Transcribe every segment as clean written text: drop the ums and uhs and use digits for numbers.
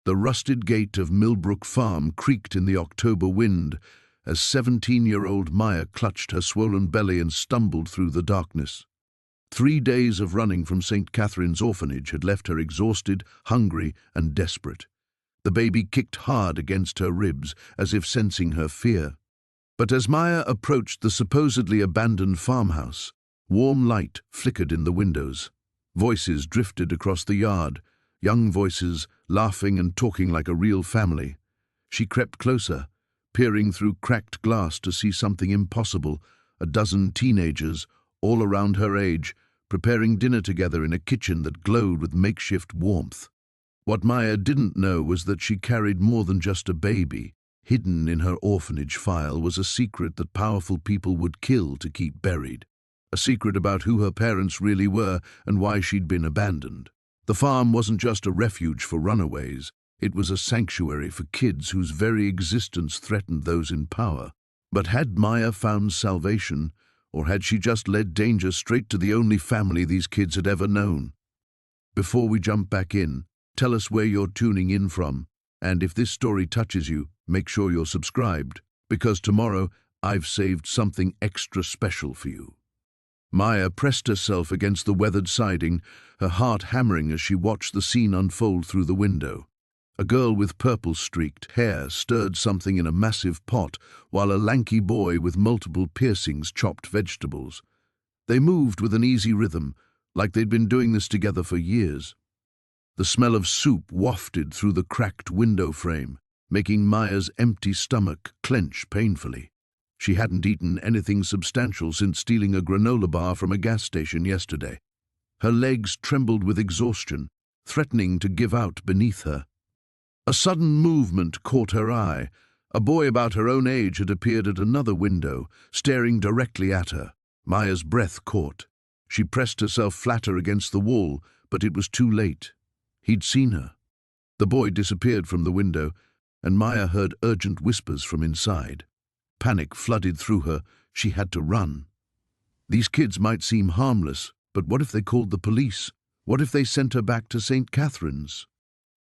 The rusted gate of Millbrook Farm creaked in the October wind as 17-year-old Maya clutched her swollen belly and stumbled through the darkness. 3 days of running from St. Catherine's Orphanage had left her exhausted, hungry, and desperate. The baby kicked hard against her ribs, as if sensing her fear. But as Maya approached the supposedly abandoned farmhouse, warm light flickered in the windows. Voices drifted across the yard, young voices laughing and talking like a real family. She crept closer, peering through cracked glass to see something impossible: a dozen teenagers, all around her age, preparing dinner together in a kitchen that glowed with makeshift warmth. What Maya didn't know was that she carried more than just a baby. Hidden in her orphanage file was a secret that powerful people would kill to keep buried. A secret about who her parents really were and why she'd been abandoned. The farm wasn't just a refuge for runaways. It was a sanctuary for kids whose very existence threatened those in power. But had Maya found salvation, or had she just led danger straight to the only family these kids had ever known? Before we jump back in, tell us where you're tuning in from, and if this story touches you, make sure you're subscribed, because tomorrow I've saved something extra special for you. Maya pressed herself against the weathered siding, her heart hammering as she watched the scene unfold through the window. A girl with purple-streaked hair stirred something in a massive pot, while a lanky boy with multiple piercings chopped vegetables. They moved with an easy rhythm, like they'd been doing this together for years. The smell of soup wafted through the cracked window frame, making Maya's empty stomach clench painfully. She hadn't eaten anything substantial since stealing a granola bar from a gas station yesterday. Her legs trembled with exhaustion, threatening to give out beneath her. A sudden movement caught her eye. A boy about her own age had appeared at another window, staring directly at her. Maya's breath caught. She pressed herself flatter against the wall, but it was too late. He'd seen her. The boy disappeared from the window, and Maya heard urgent whispers from inside. Panic flooded through her. She had to run. These kids might seem harmless, but what if they called the police? What if they sent her back to St. Catherine's?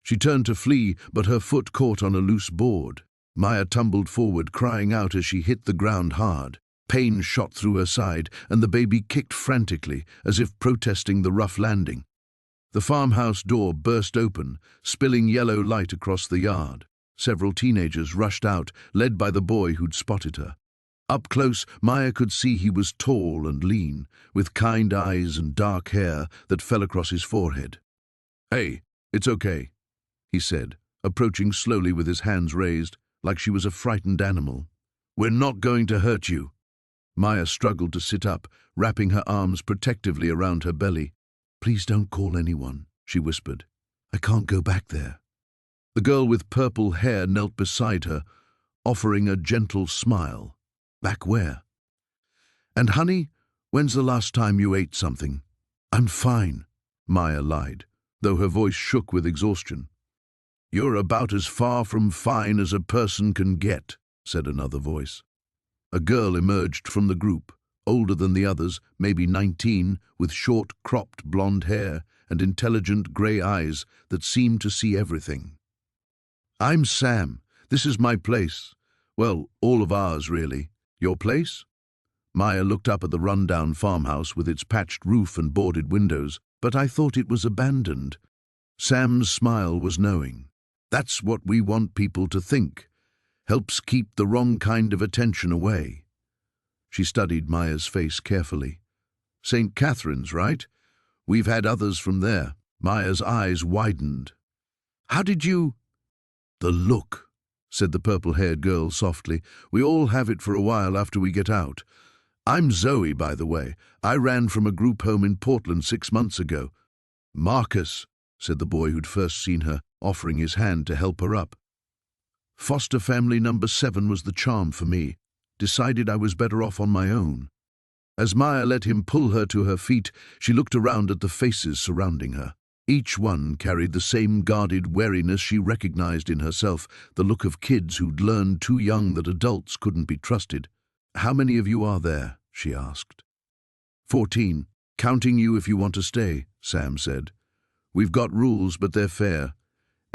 She turned to flee, but her foot caught on a loose board. Maya tumbled forward, crying out as she hit the ground hard. Pain shot through her side, and the baby kicked frantically, as if protesting the rough landing. The farmhouse door burst open, spilling yellow light across the yard. Several teenagers rushed out, led by the boy who'd spotted her. Up close, Maya could see he was tall and lean, with kind eyes and dark hair that fell across his forehead. "Hey, it's okay," he said, approaching slowly with his hands raised, like she was a frightened animal. "We're not going to hurt you." Maya struggled to sit up, wrapping her arms protectively around her belly. "Please don't call anyone," she whispered. "I can't go back there." The girl with purple hair knelt beside her, offering a gentle smile. "Back where?" "And honey, when's the last time you ate something?" "I'm fine," Maya lied, though her voice shook with exhaustion. "You're about as far from fine as a person can get," said another voice. A girl emerged from the group, older than the others, maybe 19, with short, cropped blonde hair and intelligent grey eyes that seemed to see everything. "I'm Sam. This is my place. Well, all of ours, really. Your place?" Maya looked up at the run-down farmhouse with its patched roof and boarded windows. "But I thought it was abandoned." Sam's smile was knowing. "That's what we want people to think. Helps keep the wrong kind of attention away." She studied Maya's face carefully. "St. Catherine's, right? We've had others from there." Maya's eyes widened. "How did you—" "The look," said the purple-haired girl softly. "We all have it for a while after we get out. I'm Zoe, by the way. I ran from a group home in Portland 6 months ago." "Marcus," said the boy who'd first seen her, offering his hand to help her up. "Foster family number 7 was the charm for me. Decided I was better off on my own." As Maya let him pull her to her feet, she looked around at the faces surrounding her. Each one carried the same guarded wariness she recognized in herself, the look of kids who'd learned too young that adults couldn't be trusted. "How many of you are there?" she asked. 14, counting you if you want to stay," Sam said. "We've got rules, but they're fair.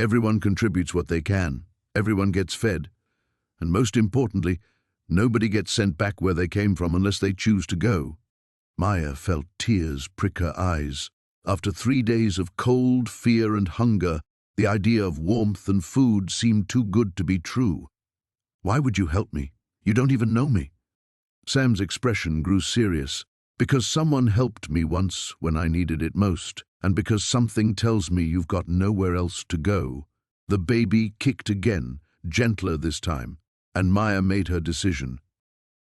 Everyone contributes what they can. Everyone gets fed. And most importantly, nobody gets sent back where they came from unless they choose to go. Maya felt tears prick her eyes. After 3 days of cold, fear, and hunger, the idea of warmth and food seemed too good to be true. "Why would you help me? You don't even know me." Sam's expression grew serious. "Because someone helped me once when I needed it most, and because something tells me you've got nowhere else to go." The baby kicked again, gentler this time, and Maya made her decision.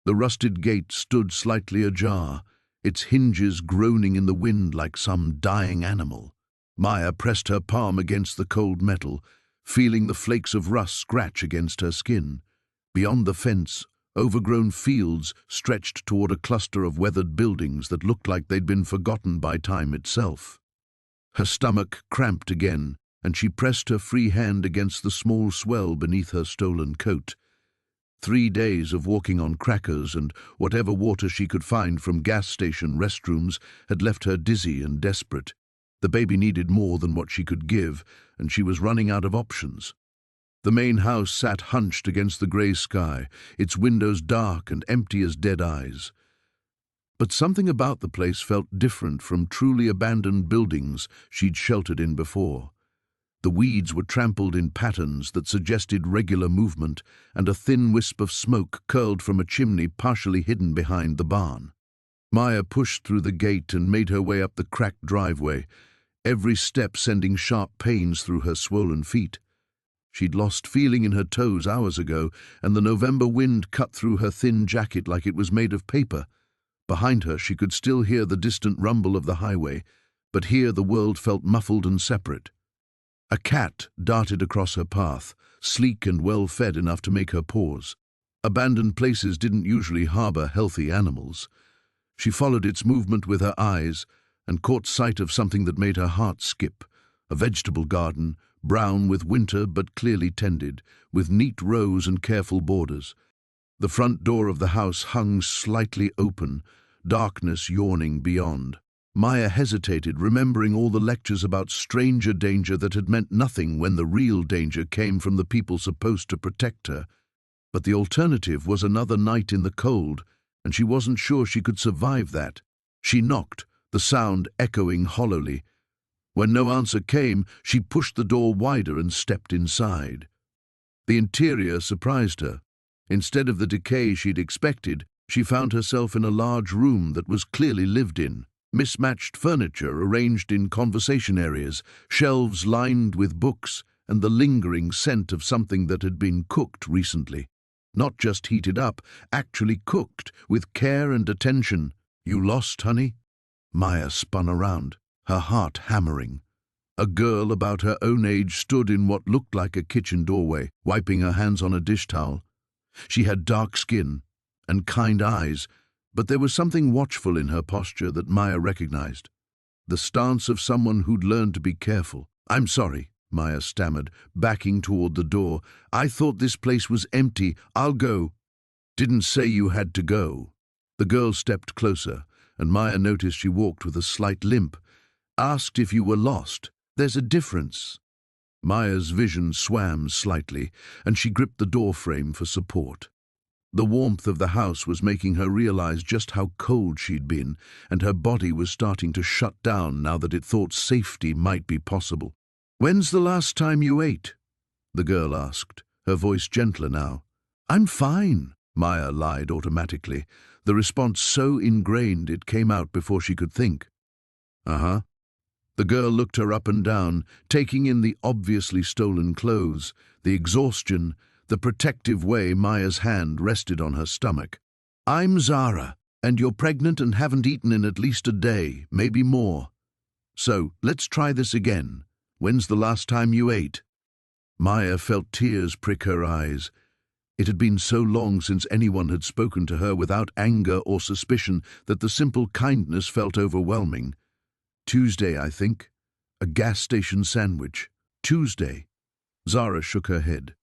The rusted gate stood slightly ajar, its hinges groaning in the wind like some dying animal. Maya pressed her palm against the cold metal, feeling the flakes of rust scratch against her skin. Beyond the fence, overgrown fields stretched toward a cluster of weathered buildings that looked like they'd been forgotten by time itself. Her stomach cramped again, and she pressed her free hand against the small swell beneath her stolen coat. 3 days of walking on crackers and whatever water she could find from gas station restrooms had left her dizzy and desperate. The baby needed more than what she could give, and she was running out of options. The main house sat hunched against the grey sky, its windows dark and empty as dead eyes. But something about the place felt different from truly abandoned buildings she'd sheltered in before. The weeds were trampled in patterns that suggested regular movement, and a thin wisp of smoke curled from a chimney partially hidden behind the barn. Maya pushed through the gate and made her way up the cracked driveway, every step sending sharp pains through her swollen feet. She'd lost feeling in her toes hours ago, and the November wind cut through her thin jacket like it was made of paper. Behind her she could still hear the distant rumble of the highway, but here the world felt muffled and separate. A cat darted across her path, sleek and well-fed enough to make her pause. Abandoned places didn't usually harbor healthy animals. She followed its movement with her eyes and caught sight of something that made her heart skip. A vegetable garden, brown with winter but clearly tended, with neat rows and careful borders. The front door of the house hung slightly open, darkness yawning beyond. Maya hesitated, remembering all the lectures about stranger danger that had meant nothing when the real danger came from the people supposed to protect her. But the alternative was another night in the cold, and she wasn't sure she could survive that. She knocked, the sound echoing hollowly. When no answer came, she pushed the door wider and stepped inside. The interior surprised her. Instead of the decay she'd expected, she found herself in a large room that was clearly lived in. Mismatched furniture arranged in conversation areas, shelves lined with books, and the lingering scent of something that had been cooked recently. Not just heated up, actually cooked, with care and attention. "You lost, honey?" Maya spun around, her heart hammering. A girl about her own age stood in what looked like a kitchen doorway, wiping her hands on a dish towel. She had dark skin and kind eyes, but there was something watchful in her posture that Maya recognized. The stance of someone who'd learned to be careful. "I'm sorry," Maya stammered, backing toward the door. "I thought this place was empty. I'll go." "Didn't say you had to go." The girl stepped closer, and Maya noticed she walked with a slight limp. "Asked if you were lost. There's a difference." Maya's vision swam slightly, and she gripped the doorframe for support. The warmth of the house was making her realize just how cold she'd been, and her body was starting to shut down now that it thought safety might be possible. "When's the last time you ate?" the girl asked, her voice gentler now. "I'm fine," Maya lied automatically, the response so ingrained it came out before she could think. "Uh-huh." The girl looked her up and down, taking in the obviously stolen clothes, the exhaustion, the protective way Maya's hand rested on her stomach. "I'm Zara, and you're pregnant and haven't eaten in at least a day, maybe more. So, let's try this again. When's the last time you ate?" Maya felt tears prick her eyes. It had been so long since anyone had spoken to her without anger or suspicion that the simple kindness felt overwhelming. "Tuesday, I think. A gas station sandwich. Tuesday." Zara shook her head.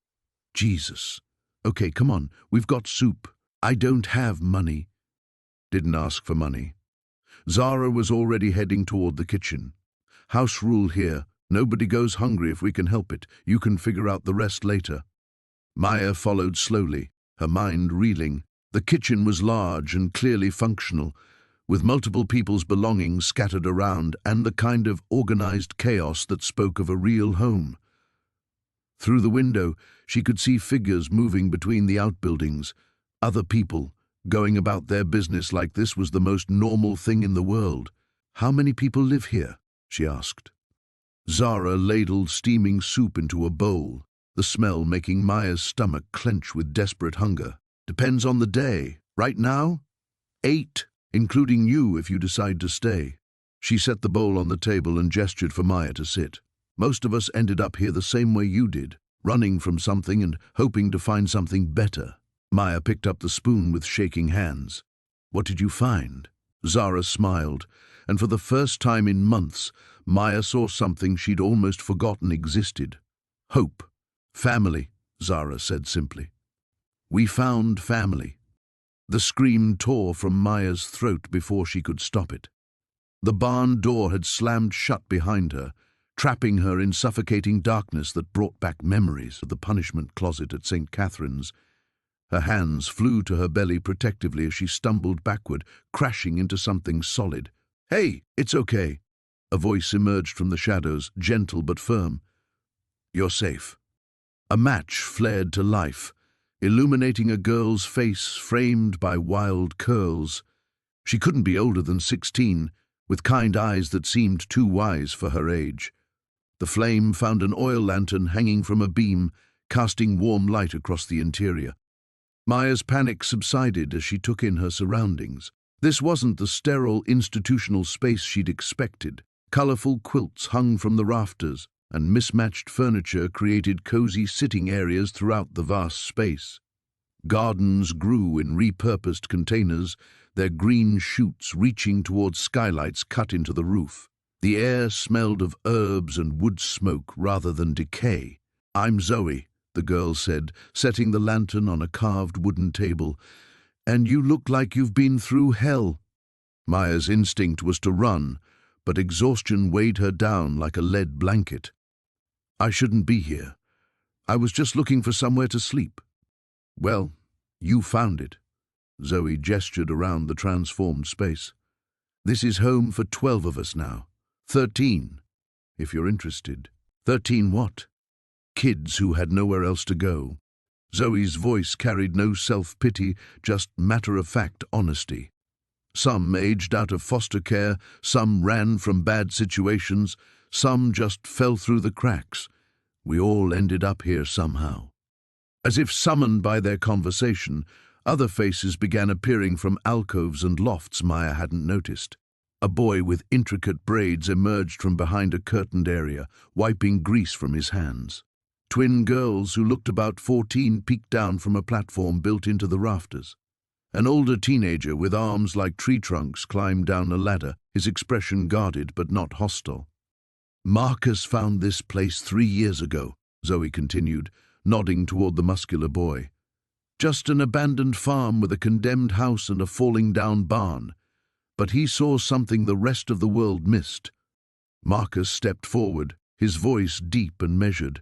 "Jesus. Okay, come on, we've got soup." "I don't have money." Didn't ask for money. Zara was already heading toward the kitchen. "House rule here, Nobody goes hungry if we can help it. You can figure out the rest later. Maya followed slowly, her mind reeling. The kitchen was large and clearly functional, with multiple people's belongings scattered around and the kind of organized chaos that spoke of a real home. Through the window, she could see figures moving between the outbuildings, other people going about their business like this was the most normal thing in the world. "How many people live here?" she asked. Zara ladled steaming soup into a bowl, the smell making Maya's stomach clench with desperate hunger. "Depends on the day. Right now, 8, including you if you decide to stay." She set the bowl on the table and gestured for Maya to sit. "Most of us ended up here the same way you did, running from something and hoping to find something better." Maya picked up the spoon with shaking hands. "What did you find?" Zara smiled, and for the first time in months, Maya saw something she'd almost forgotten existed. "Hope. Family," Zara said simply. "We found family." The scream tore from Maya's throat before she could stop it. The barn door had slammed shut behind her, trapping her in suffocating darkness that brought back memories of the punishment closet at St. Catherine's. Her hands flew to her belly protectively as she stumbled backward, crashing into something solid. "Hey, it's okay." A voice emerged from the shadows, gentle but firm. "You're safe." A match flared to life, illuminating a girl's face framed by wild curls. She couldn't be older than 16, with kind eyes that seemed too wise for her age. The flame found an oil lantern hanging from a beam, casting warm light across the interior. Maya's panic subsided as she took in her surroundings. This wasn't the sterile institutional space she'd expected. Colorful quilts hung from the rafters, and mismatched furniture created cozy sitting areas throughout the vast space. Gardens grew in repurposed containers, their green shoots reaching towards skylights cut into the roof. The air smelled of herbs and wood smoke rather than decay. "I'm Zoe," the girl said, setting the lantern on a carved wooden table. "And you look like you've been through hell." Maya's instinct was to run, but exhaustion weighed her down like a lead blanket. "I shouldn't be here. I was just looking for somewhere to sleep." "Well, you found it." Zoe gestured around the transformed space. "This is home for 12 of us now. 13, if you're interested." "13 what?" "Kids who had nowhere else to go." Zoe's voice carried no self-pity, just matter-of-fact honesty. Some aged out of foster care, some ran from bad situations, some just fell through the cracks. We all ended up here somehow. As if summoned by their conversation, other faces began appearing from alcoves and lofts Maya hadn't noticed. A boy with intricate braids emerged from behind a curtained area, wiping grease from his hands. Twin girls who looked about 14 peeked down from a platform built into the rafters. An older teenager with arms like tree trunks climbed down a ladder, his expression guarded but not hostile. "Marcus found this place 3 years ago," Zoe continued, nodding toward the muscular boy. "Just an abandoned farm with a condemned house and a falling-down barn. But he saw something the rest of the world missed." Marcus stepped forward, his voice deep and measured.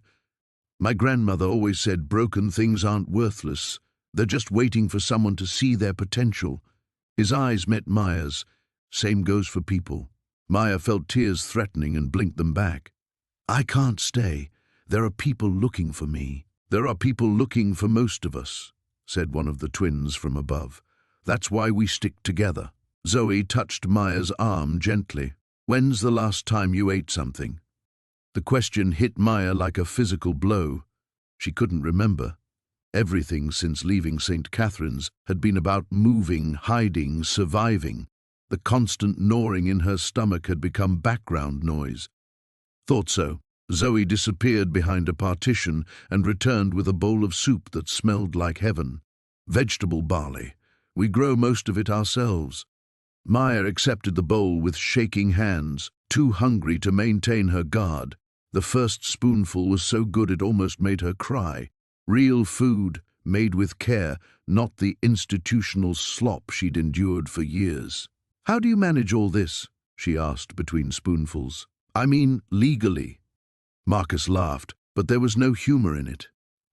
"My grandmother always said broken things aren't worthless. They're just waiting for someone to see their potential." His eyes met Maya's. "Same goes for people." Maya felt tears threatening and blinked them back. "I can't stay. There are people looking for me." "There are people looking for most of us," said one of the twins from above. "That's why we stick together." Zoe touched Maya's arm gently. "When's the last time you ate something?" The question hit Maya like a physical blow. She couldn't remember. Everything since leaving St. Catherine's had been about moving, hiding, surviving. The constant gnawing in her stomach had become background noise. "Thought so." Zoe disappeared behind a partition and returned with a bowl of soup that smelled like heaven. "Vegetable barley. We grow most of it ourselves." Maya accepted the bowl with shaking hands, too hungry to maintain her guard. The first spoonful was so good it almost made her cry. Real food, made with care, not the institutional slop she'd endured for years. "How do you manage all this?" she asked between spoonfuls. "I mean, legally." Marcus laughed, but there was no humor in it.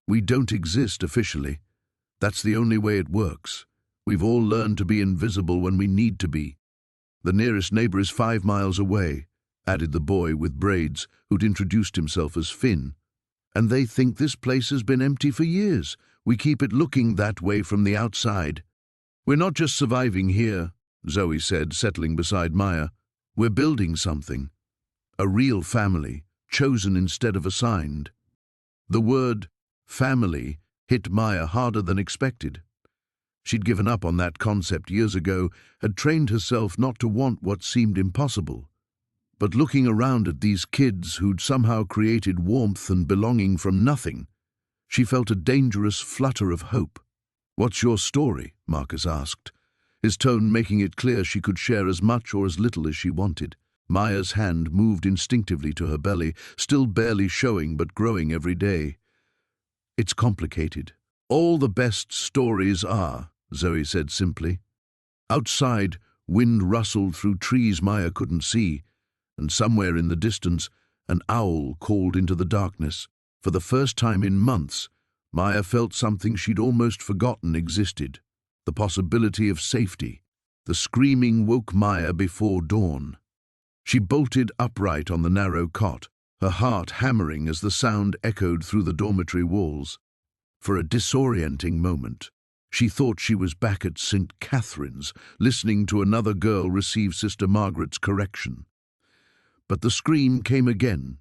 We don't exist officially. That's the only way it works. We've all learned to be invisible when we need to be. The nearest neighbor is 5 miles away, added the boy with braids, who'd introduced himself as Finn. And they think this place has been empty for years. We keep it looking that way from the outside. We're not just surviving here, Zoe said, settling beside Maya. We're building something. A real family, chosen instead of assigned. The word family hit Maya harder than expected. She'd given up on that concept years ago, had trained herself not to want what seemed impossible. But looking around at these kids who'd somehow created warmth and belonging from nothing, she felt a dangerous flutter of hope. "What's your story?" Marcus asked, his tone making it clear she could share as much or as little as she wanted. Maya's hand moved instinctively to her belly, still barely showing but growing every day. "It's complicated. All the best stories are," Zoe said simply. Outside, wind rustled through trees Maya couldn't see, and somewhere in the distance, an owl called into the darkness. For the first time in months, Maya felt something she'd almost forgotten existed, the possibility of safety. The screaming woke Maya before dawn. She bolted upright on the narrow cot, her heart hammering as the sound echoed through the dormitory walls. For a disorienting moment, she thought she was back at St. Catherine's, listening to another girl receive Sister Margaret's correction. But the scream came again,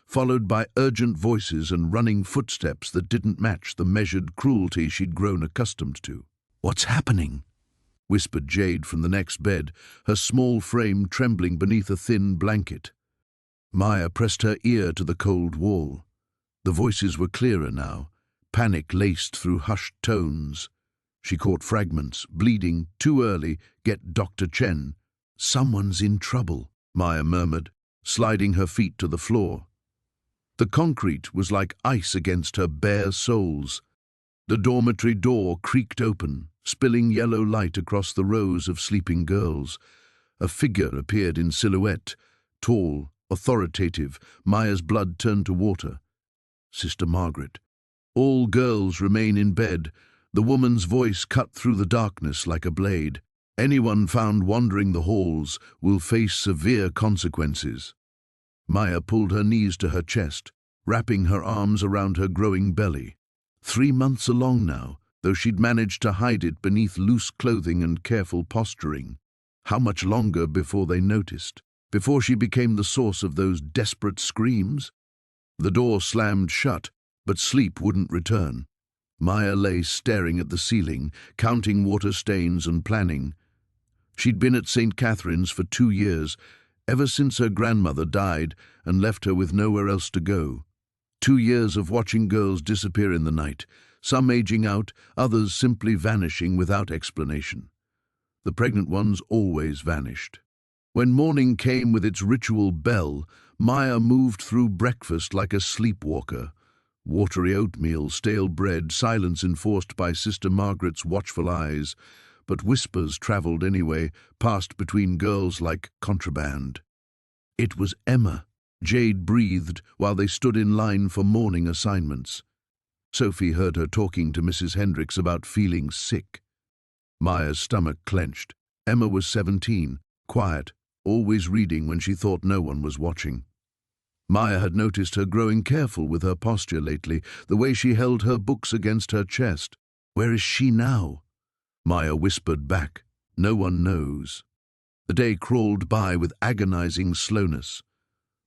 followed by urgent voices and running footsteps that didn't match the measured cruelty she'd grown accustomed to. "What's happening?" whispered Jade from the next bed, her small frame trembling beneath a thin blanket. Maya pressed her ear to the cold wall. The voices were clearer now, panic laced through hushed tones. She caught fragments, bleeding, too early, get Dr. Chen. "Someone's in trouble," Maya murmured, sliding her feet to the floor. The concrete was like ice against her bare soles. The dormitory door creaked open, spilling yellow light across the rows of sleeping girls. A figure appeared in silhouette, tall, authoritative. Maya's blood turned to water. Sister Margaret. "All girls remain in bed." The woman's voice cut through the darkness like a blade. "Anyone found wandering the halls will face severe consequences." Maya pulled her knees to her chest, wrapping her arms around her growing belly. 3 months along now, though she'd managed to hide it beneath loose clothing and careful posturing. How much longer before they noticed? Before she became the source of those desperate screams? The door slammed shut, but sleep wouldn't return. Maya lay staring at the ceiling, counting water stains and planning. She'd been at St. Catherine's for 2 years, ever since her grandmother died and left her with nowhere else to go. 2 years of watching girls disappear in the night, some aging out, others simply vanishing without explanation. The pregnant ones always vanished. When morning came with its ritual bell, Maya moved through breakfast like a sleepwalker. Watery oatmeal, stale bread, silence enforced by Sister Margaret's watchful eyes, but whispers travelled anyway, passed between girls like contraband. "It was Emma," Jade breathed while they stood in line for morning assignments. Sophie heard her talking to Mrs. Hendricks about feeling sick. Maya's stomach clenched. Emma was 17, quiet, always reading when she thought no one was watching. Maya had noticed her growing careful with her posture lately, the way she held her books against her chest. "Where is she now?" Maya whispered back. "No one knows." The day crawled by with agonizing slowness.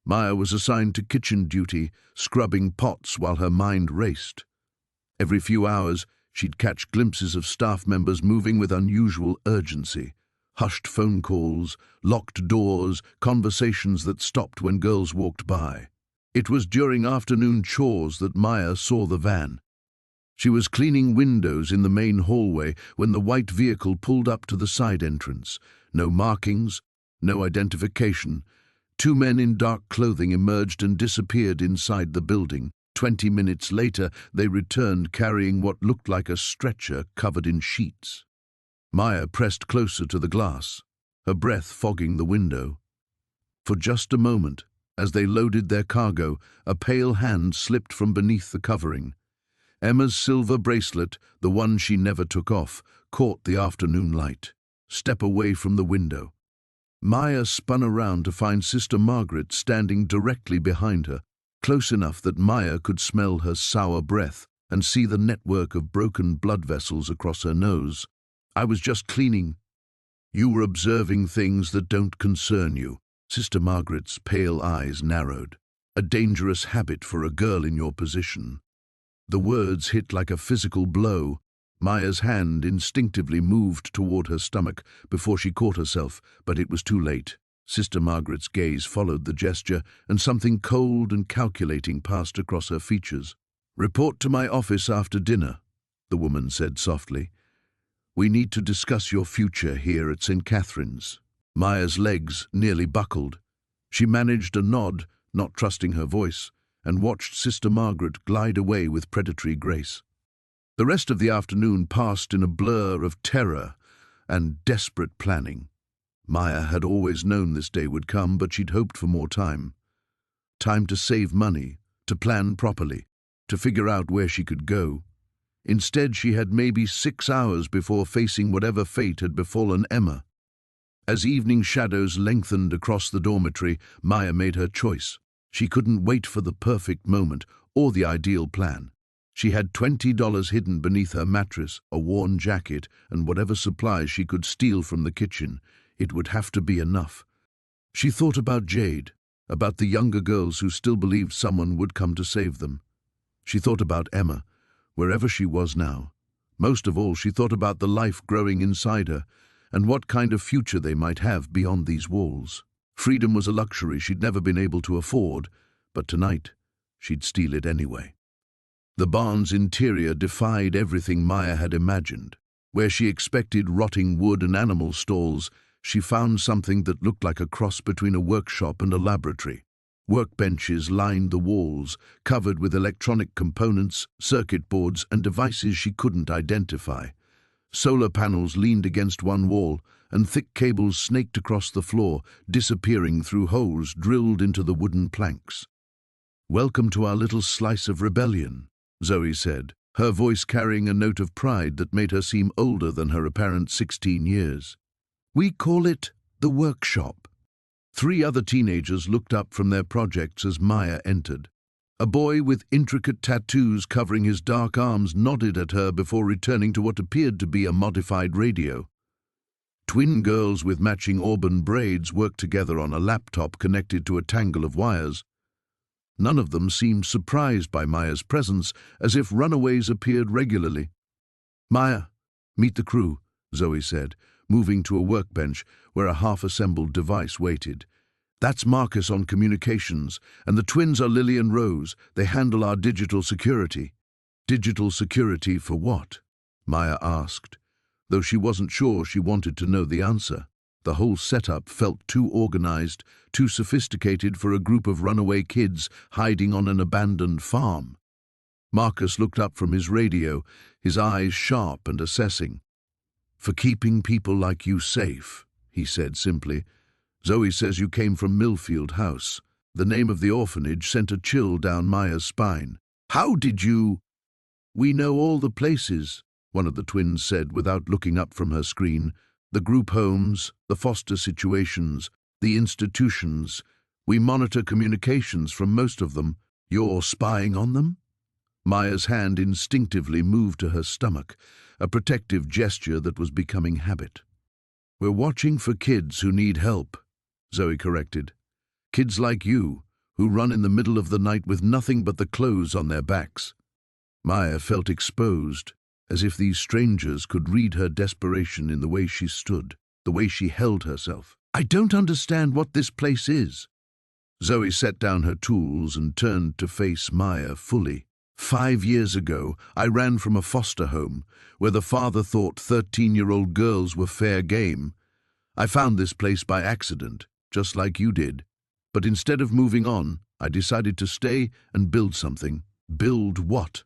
Maya was assigned to kitchen duty, scrubbing pots while her mind raced. Every few hours, she'd catch glimpses of staff members moving with unusual urgency. Hushed phone calls, locked doors, conversations that stopped when girls walked by. It was during afternoon chores that Maya saw the van. She was cleaning windows in the main hallway when the white vehicle pulled up to the side entrance. No markings, no identification. 2 men in dark clothing emerged and disappeared inside the building. 20 minutes later, they returned carrying what looked like a stretcher covered in sheets. Maya pressed closer to the glass, her breath fogging the window. For just a moment, As they loaded their cargo, a pale hand slipped from beneath the covering. Emma's silver bracelet, the one she never took off, caught the afternoon light. "Step away from the window." Maya spun around to find Sister Margaret standing directly behind her, close enough that Maya could smell her sour breath and see the network of broken blood vessels across her nose. "I was just cleaning." "You were observing things that don't concern you." Sister Margaret's pale eyes narrowed. "A dangerous habit for a girl in your position." The words hit like a physical blow. Maya's hand instinctively moved toward her stomach before she caught herself, but it was too late. Sister Margaret's gaze followed the gesture, and something cold and calculating passed across her features. "Report to my office after dinner," the woman said softly. "We need to discuss your future here at St. Catherine's." Maya's legs nearly buckled. She managed a nod, not trusting her voice, and watched Sister Margaret glide away with predatory grace. The rest of the afternoon passed in a blur of terror and desperate planning. Maya had always known this day would come, but she'd hoped for more time. Time to save money, to plan properly, to figure out where she could go. Instead, she had maybe 6 hours before facing whatever fate had befallen Emma. As evening shadows lengthened across the dormitory, Maya made her choice. She couldn't wait for the perfect moment or the ideal plan. She had $20 hidden beneath her mattress, a worn jacket, and whatever supplies she could steal from the kitchen. It would have to be enough. She thought about Jade, about the younger girls who still believed someone would come to save them. She thought about Emma, wherever she was now. Most of all, she thought about the life growing inside her, and what kind of future they might have beyond these walls. Freedom was a luxury she'd never been able to afford, but tonight she'd steal it anyway. The barn's interior defied everything Maya had imagined. Where she expected rotting wood and animal stalls, she found something that looked like a cross between a workshop and a laboratory. Workbenches lined the walls, covered with electronic components, circuit boards, and devices she couldn't identify. Solar panels leaned against one wall, and thick cables snaked across the floor, disappearing through holes drilled into the wooden planks. "Welcome to our little slice of rebellion," Zoe said, her voice carrying a note of pride that made her seem older than her apparent 16 years. "We call it the workshop." 3 other teenagers looked up from their projects as Maya entered. A boy with intricate tattoos covering his dark arms nodded at her before returning to what appeared to be a modified radio. Twin girls with matching auburn braids worked together on a laptop connected to a tangle of wires. None of them seemed surprised by Maya's presence, as if runaways appeared regularly. "Maya, meet the crew," Zoe said, moving to a workbench where a half-assembled device waited. "That's Marcus on communications, and the twins are Lily and Rose. They handle our digital security." "Digital security for what?" Maya asked, though she wasn't sure she wanted to know the answer. The whole setup felt too organized, too sophisticated for a group of runaway kids hiding on an abandoned farm. Marcus looked up from his radio, his eyes sharp and assessing. "For keeping people like you safe," he said simply. "Zoe says you came from Millfield House." The name of the orphanage sent a chill down Maya's spine. "How did you—" "We know all the places," one of the twins said without looking up from her screen. "The group homes, the foster situations, the institutions. We monitor communications from most of them. You're spying on them?" Maya's hand instinctively moved to her stomach, a protective gesture that was becoming habit. "We're watching for kids who need help," Zoe corrected. "Kids like you, who run in the middle of the night with nothing but the clothes on their backs." Maya felt exposed, as if these strangers could read her desperation in the way she stood, the way she held herself. "I don't understand what this place is." Zoe set down her tools and turned to face Maya fully. 5 years ago, I ran from a foster home, where the father thought 13-year-old girls were fair game. I found this place by accident, just like you did. But instead of moving on, I decided to stay and build something. Build what?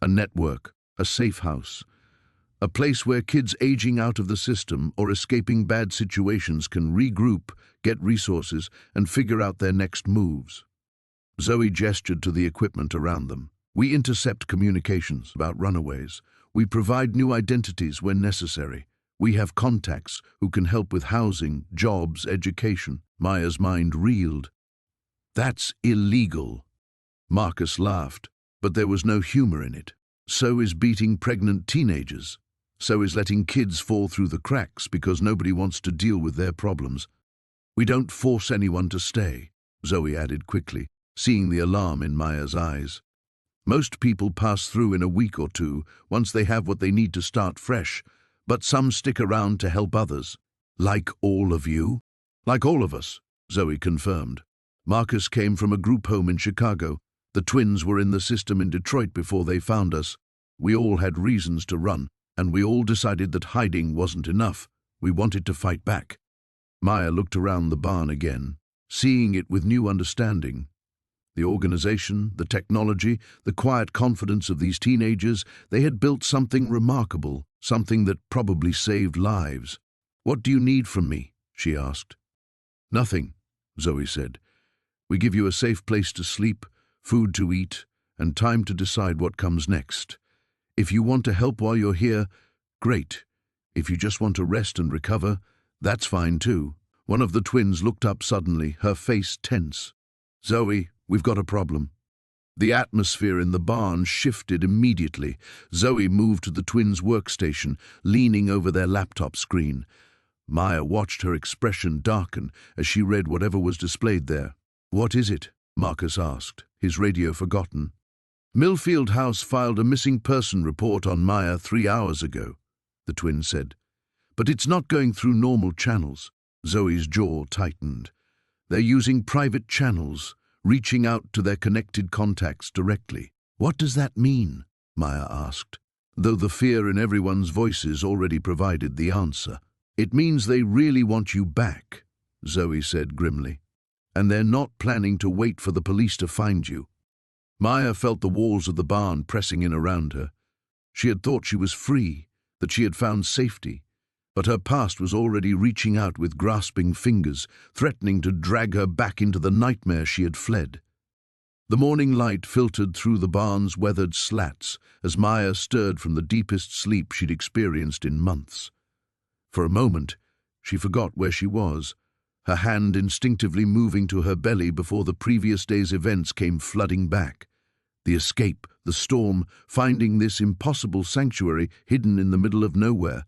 A network. A safe house. A place where kids aging out of the system or escaping bad situations can regroup, get resources, and figure out their next moves. Zoe gestured to the equipment around them. We intercept communications about runaways. We provide new identities when necessary. We have contacts who can help with housing, jobs, education. Maya's mind reeled. That's illegal. Marcus laughed, but there was no humor in it. So is beating pregnant teenagers. So is letting kids fall through the cracks because nobody wants to deal with their problems. We don't force anyone to stay, Zoe added quickly, seeing the alarm in Maya's eyes. Most people pass through in a week or two once they have what they need to start fresh, but some stick around to help others. Like all of you? Like all of us, Zoe confirmed. Marcus came from a group home in Chicago. The twins were in the system in Detroit before they found us. We all had reasons to run, and we all decided that hiding wasn't enough. We wanted to fight back. Maya looked around the barn again, seeing it with new understanding. The organization, the technology, the quiet confidence of these teenagers, they had built something remarkable, something that probably saved lives. What do you need from me? She asked. Nothing, Zoe said. We give you a safe place to sleep, food to eat, and time to decide what comes next. If you want to help while you're here, great. If you just want to rest and recover, that's fine too. One of the twins looked up suddenly, her face tense. Zoe, we've got a problem. The atmosphere in the barn shifted immediately. Zoe moved to the twins' workstation, leaning over their laptop screen. Maya watched her expression darken as she read whatever was displayed there. What is it? Marcus asked, his radio forgotten. Millfield House filed a missing person report on Maya 3 hours ago, the twin said. But it's not going through normal channels. Zoe's jaw tightened. They're using private channels, reaching out to their connected contacts directly. What does that mean? Maya asked, though the fear in everyone's voices already provided the answer. It means they really want you back, Zoe said grimly. And they're not planning to wait for the police to find you. Maya felt the walls of the barn pressing in around her. She had thought she was free, that she had found safety, but her past was already reaching out with grasping fingers, threatening to drag her back into the nightmare she had fled. The morning light filtered through the barn's weathered slats as Maya stirred from the deepest sleep she'd experienced in months. For a moment, she forgot where she was, her hand instinctively moving to her belly before the previous day's events came flooding back. The escape, the storm, finding this impossible sanctuary hidden in the middle of nowhere.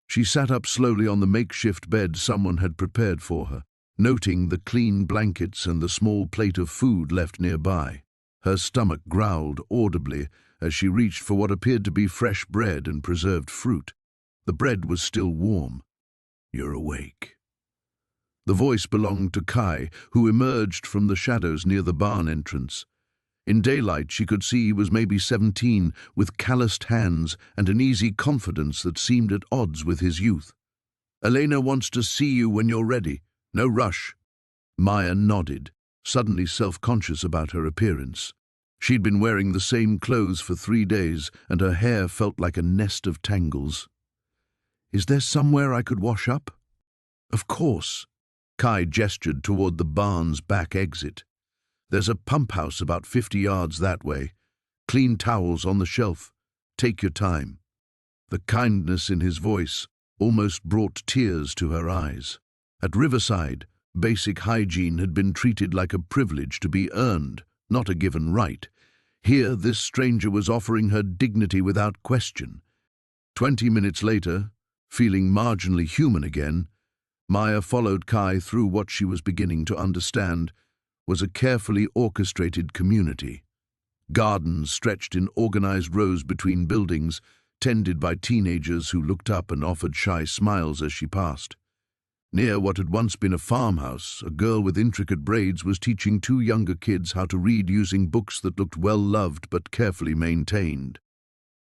She sat up slowly on the makeshift bed someone had prepared for her, noting the clean blankets and the small plate of food left nearby. Her stomach growled audibly as she reached for what appeared to be fresh bread and preserved fruit. The bread was still warm. You're awake. The voice belonged to Kai, who emerged from the shadows near the barn entrance. In daylight, she could see he was maybe 17, with calloused hands and an easy confidence that seemed at odds with his youth. Elena wants to see you when you're ready. No rush. Maya nodded, suddenly self-conscious about her appearance. She'd been wearing the same clothes for 3 days, and her hair felt like a nest of tangles. Is there somewhere I could wash up? Of course. Kai gestured toward the barn's back exit. There's a pump house about 50 yards that way. Clean towels on the shelf. Take your time. The kindness in his voice almost brought tears to her eyes. At Riverside, basic hygiene had been treated like a privilege to be earned, not a given right. Here, this stranger was offering her dignity without question. 20 minutes later, feeling marginally human again, Maya followed Kai through what she was beginning to understand was a carefully orchestrated community. Gardens stretched in organized rows between buildings, tended by teenagers who looked up and offered shy smiles as she passed. Near what had once been a farmhouse, a girl with intricate braids was teaching 2 younger kids how to read using books that looked well-loved but carefully maintained.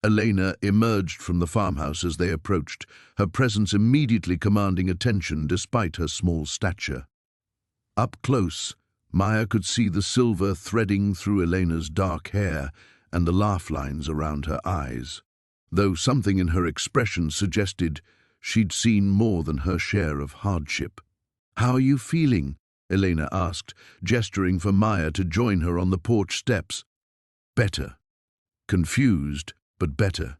Elena emerged from the farmhouse as they approached, her presence immediately commanding attention despite her small stature. Up close, Maya could see the silver threading through Elena's dark hair and the laugh lines around her eyes. though something in her expression suggested she'd seen more than her share of hardship. "How are you feeling?" Elena asked, gesturing for Maya to join her on the porch steps. "Better." Confused, but better.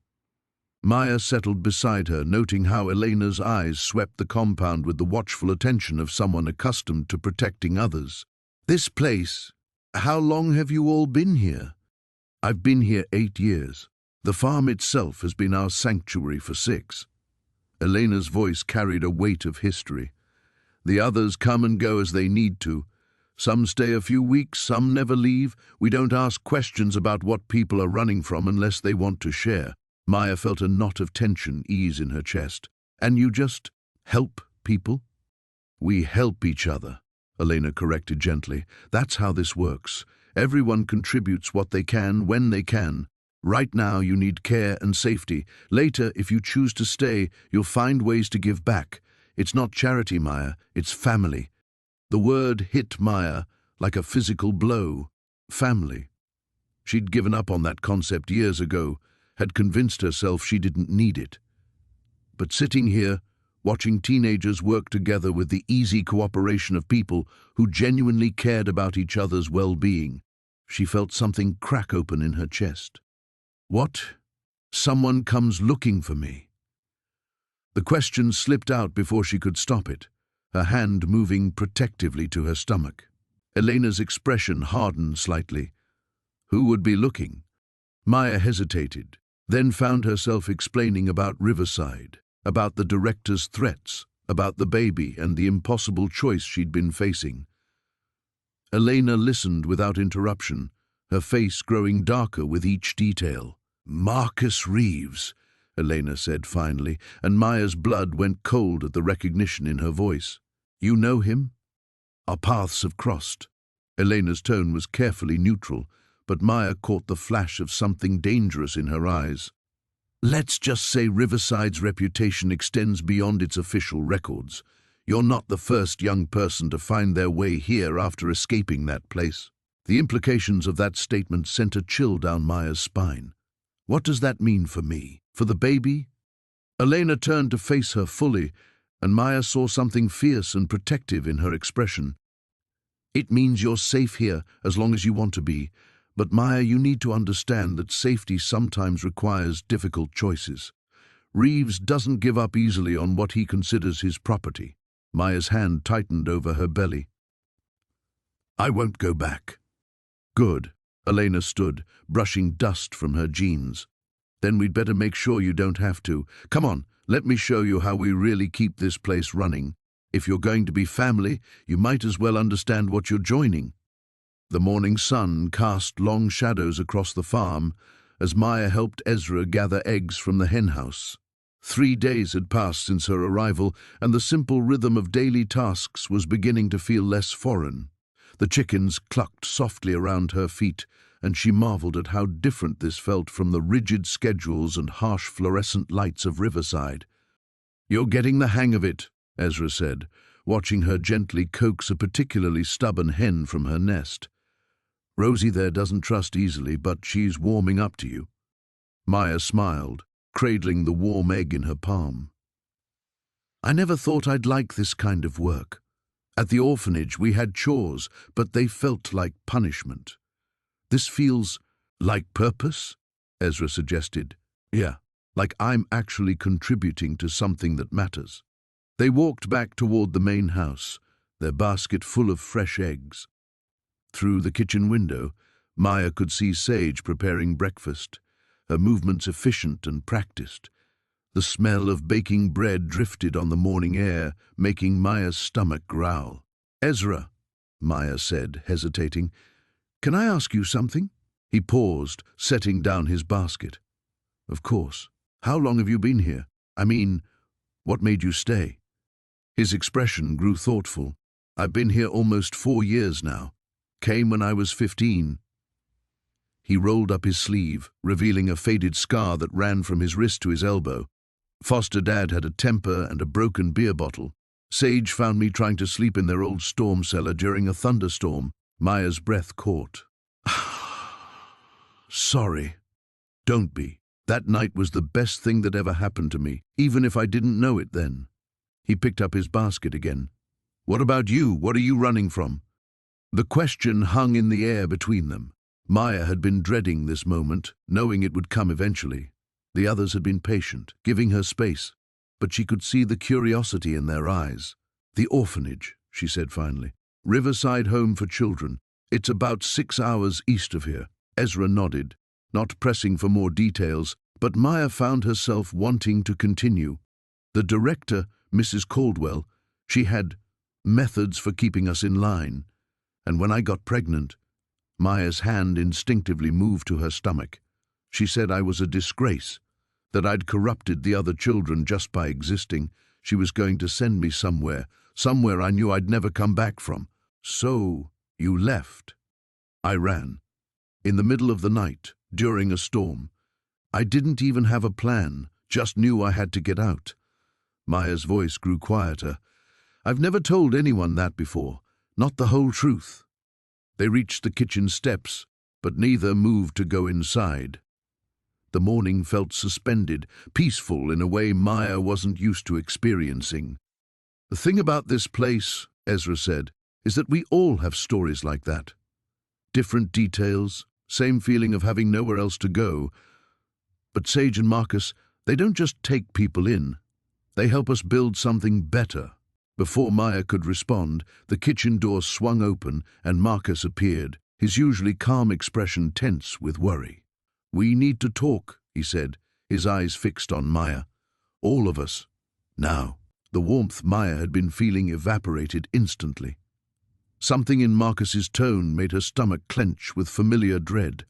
Maya settled beside her, noting how Elena's eyes swept the compound with the watchful attention of someone accustomed to protecting others. "This place, how long have you all been here?" "I've been here 8 years. The farm itself has been our sanctuary for 6. Elena's voice carried a weight of history. "The others come and go as they need to. Some stay a few weeks, some never leave. We don't ask questions about what people are running from unless they want to share." Maya felt a knot of tension ease in her chest. "And you just help people?" "We help each other," Elena corrected gently. "That's how this works. Everyone contributes what they can when they can. Right now you need care and safety. Later, if you choose to stay, you'll find ways to give back. It's not charity, Maya, it's family." The word hit Maya like a physical blow. Family. She'd given up on that concept years ago, had convinced herself she didn't need it. But sitting here, watching teenagers work together with the easy cooperation of people who genuinely cared about each other's well-being, she felt something crack open in her chest. "What? Someone comes looking for me?" The question slipped out before she could stop it, her hand moving protectively to her stomach. Elena's expression hardened slightly. Who would be looking? Maya hesitated, then found herself explaining about Riverside, about the director's threats, about the baby and the impossible choice she'd been facing. Elena listened without interruption, her face growing darker with each detail. "Marcus Reeves," Elena said finally, and Maya's blood went cold at the recognition in her voice. "You know him?" "Our paths have crossed." Elena's tone was carefully neutral, but Maya caught the flash of something dangerous in her eyes. "Let's just say Riverside's reputation extends beyond its official records. You're not the first young person to find their way here after escaping that place." The implications of that statement sent a chill down Maya's spine. "What does that mean for me? For the baby?" Elena turned to face her fully, and Maya saw something fierce and protective in her expression. "It means you're safe here as long as you want to be. But Maya, you need to understand that safety sometimes requires difficult choices. Reeves doesn't give up easily on what he considers his property." Maya's hand tightened over her belly. "I won't go back." "Good." Elena stood, brushing dust from her jeans. "Then we'd better make sure you don't have to. Come on, let me show you how we really keep this place running. If you're going to be family, you might as well understand what you're joining." The morning sun cast long shadows across the farm as Maya helped Ezra gather eggs from the henhouse. 3 days had passed since her arrival, and the simple rhythm of daily tasks was beginning to feel less foreign. The chickens clucked softly around her feet, and she marveled at how different this felt from the rigid schedules and harsh fluorescent lights of Riverside. "You're getting the hang of it," Ezra said, watching her gently coax a particularly stubborn hen from her nest. "Rosie there doesn't trust easily, but she's warming up to you." Maya smiled, cradling the warm egg in her palm. "I never thought I'd like this kind of work. At the orphanage we had chores, but they felt like punishment. This feels like purpose," Ezra suggested. "Yeah, like I'm actually contributing to something that matters." They walked back toward the main house, their basket full of fresh eggs. Through the kitchen window, Maya could see Sage preparing breakfast, her movements efficient and practiced. The smell of baking bread drifted on the morning air, making Maya's stomach growl. "Ezra," Maya said, hesitating, "can I ask you something?" He paused, setting down his basket. "Of course. How long have you been here? I mean, what made you stay?" His expression grew thoughtful. "I've been here almost 4 years now. Came when I was 15. He rolled up his sleeve, revealing a faded scar that ran from his wrist to his elbow. "Foster Dad had a temper and a broken beer bottle. Sage found me trying to sleep in their old storm cellar during a thunderstorm." Maya's breath caught. "Sorry." "Don't be. That night was the best thing that ever happened to me, even if I didn't know it then. He picked up his basket again. What about you? What are you running from? The question hung in the air between them. Maya had been dreading this moment, knowing it would come eventually. The others had been patient, giving her space, but she could see the curiosity in their eyes. The orphanage, she said finally. Riverside home for children. It's about 6 hours east of here. Ezra nodded, not pressing for more details, but Maya found herself wanting to continue. The director, Mrs. Caldwell, she had methods for keeping us in line. And when I got pregnant, Maya's hand instinctively moved to her stomach. She said I was a disgrace, that I'd corrupted the other children just by existing. She was going to send me somewhere I knew I'd never come back from. So, you left. I ran. In the middle of the night, during a storm. I didn't even have a plan, just knew I had to get out. Maya's voice grew quieter. I've never told anyone that before, not the whole truth. They reached the kitchen steps, but neither moved to go inside. The morning felt suspended, peaceful in a way Maya wasn't used to experiencing. The thing about this place, Ezra said, is that we all have stories like that. Different details, same feeling of having nowhere else to go. But Sage and Marcus, they don't just take people in. They help us build something better. Before Maya could respond, the kitchen door swung open and Marcus appeared, his usually calm expression tense with worry. We need to talk, he said, his eyes fixed on Maya. All of us. Now. The warmth Maya had been feeling evaporated instantly. Something in Marcus's tone made her stomach clench with familiar dread.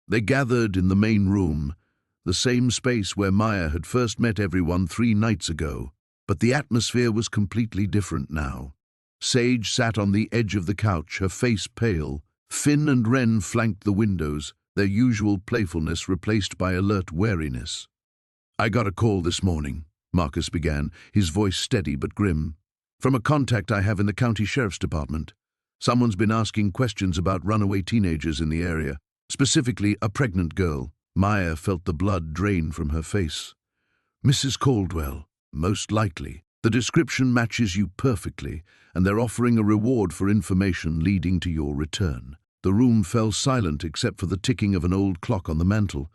They gathered in the main room, the same space where Maya had first met everyone 3 nights ago, but the atmosphere was completely different now. Sage sat on the edge of the couch, her face pale. Finn and Wren flanked the windows, their usual playfulness replaced by alert wariness. I got a call this morning, Marcus began, his voice steady but grim. From a contact I have in the county sheriff's department. Someone's been asking questions about runaway teenagers in the area, specifically a pregnant girl. Maya felt the blood drain from her face. Mrs. Caldwell, most likely. The description matches you perfectly, and they're offering a reward for information leading to your return. The room fell silent except for the ticking of an old clock on the mantel.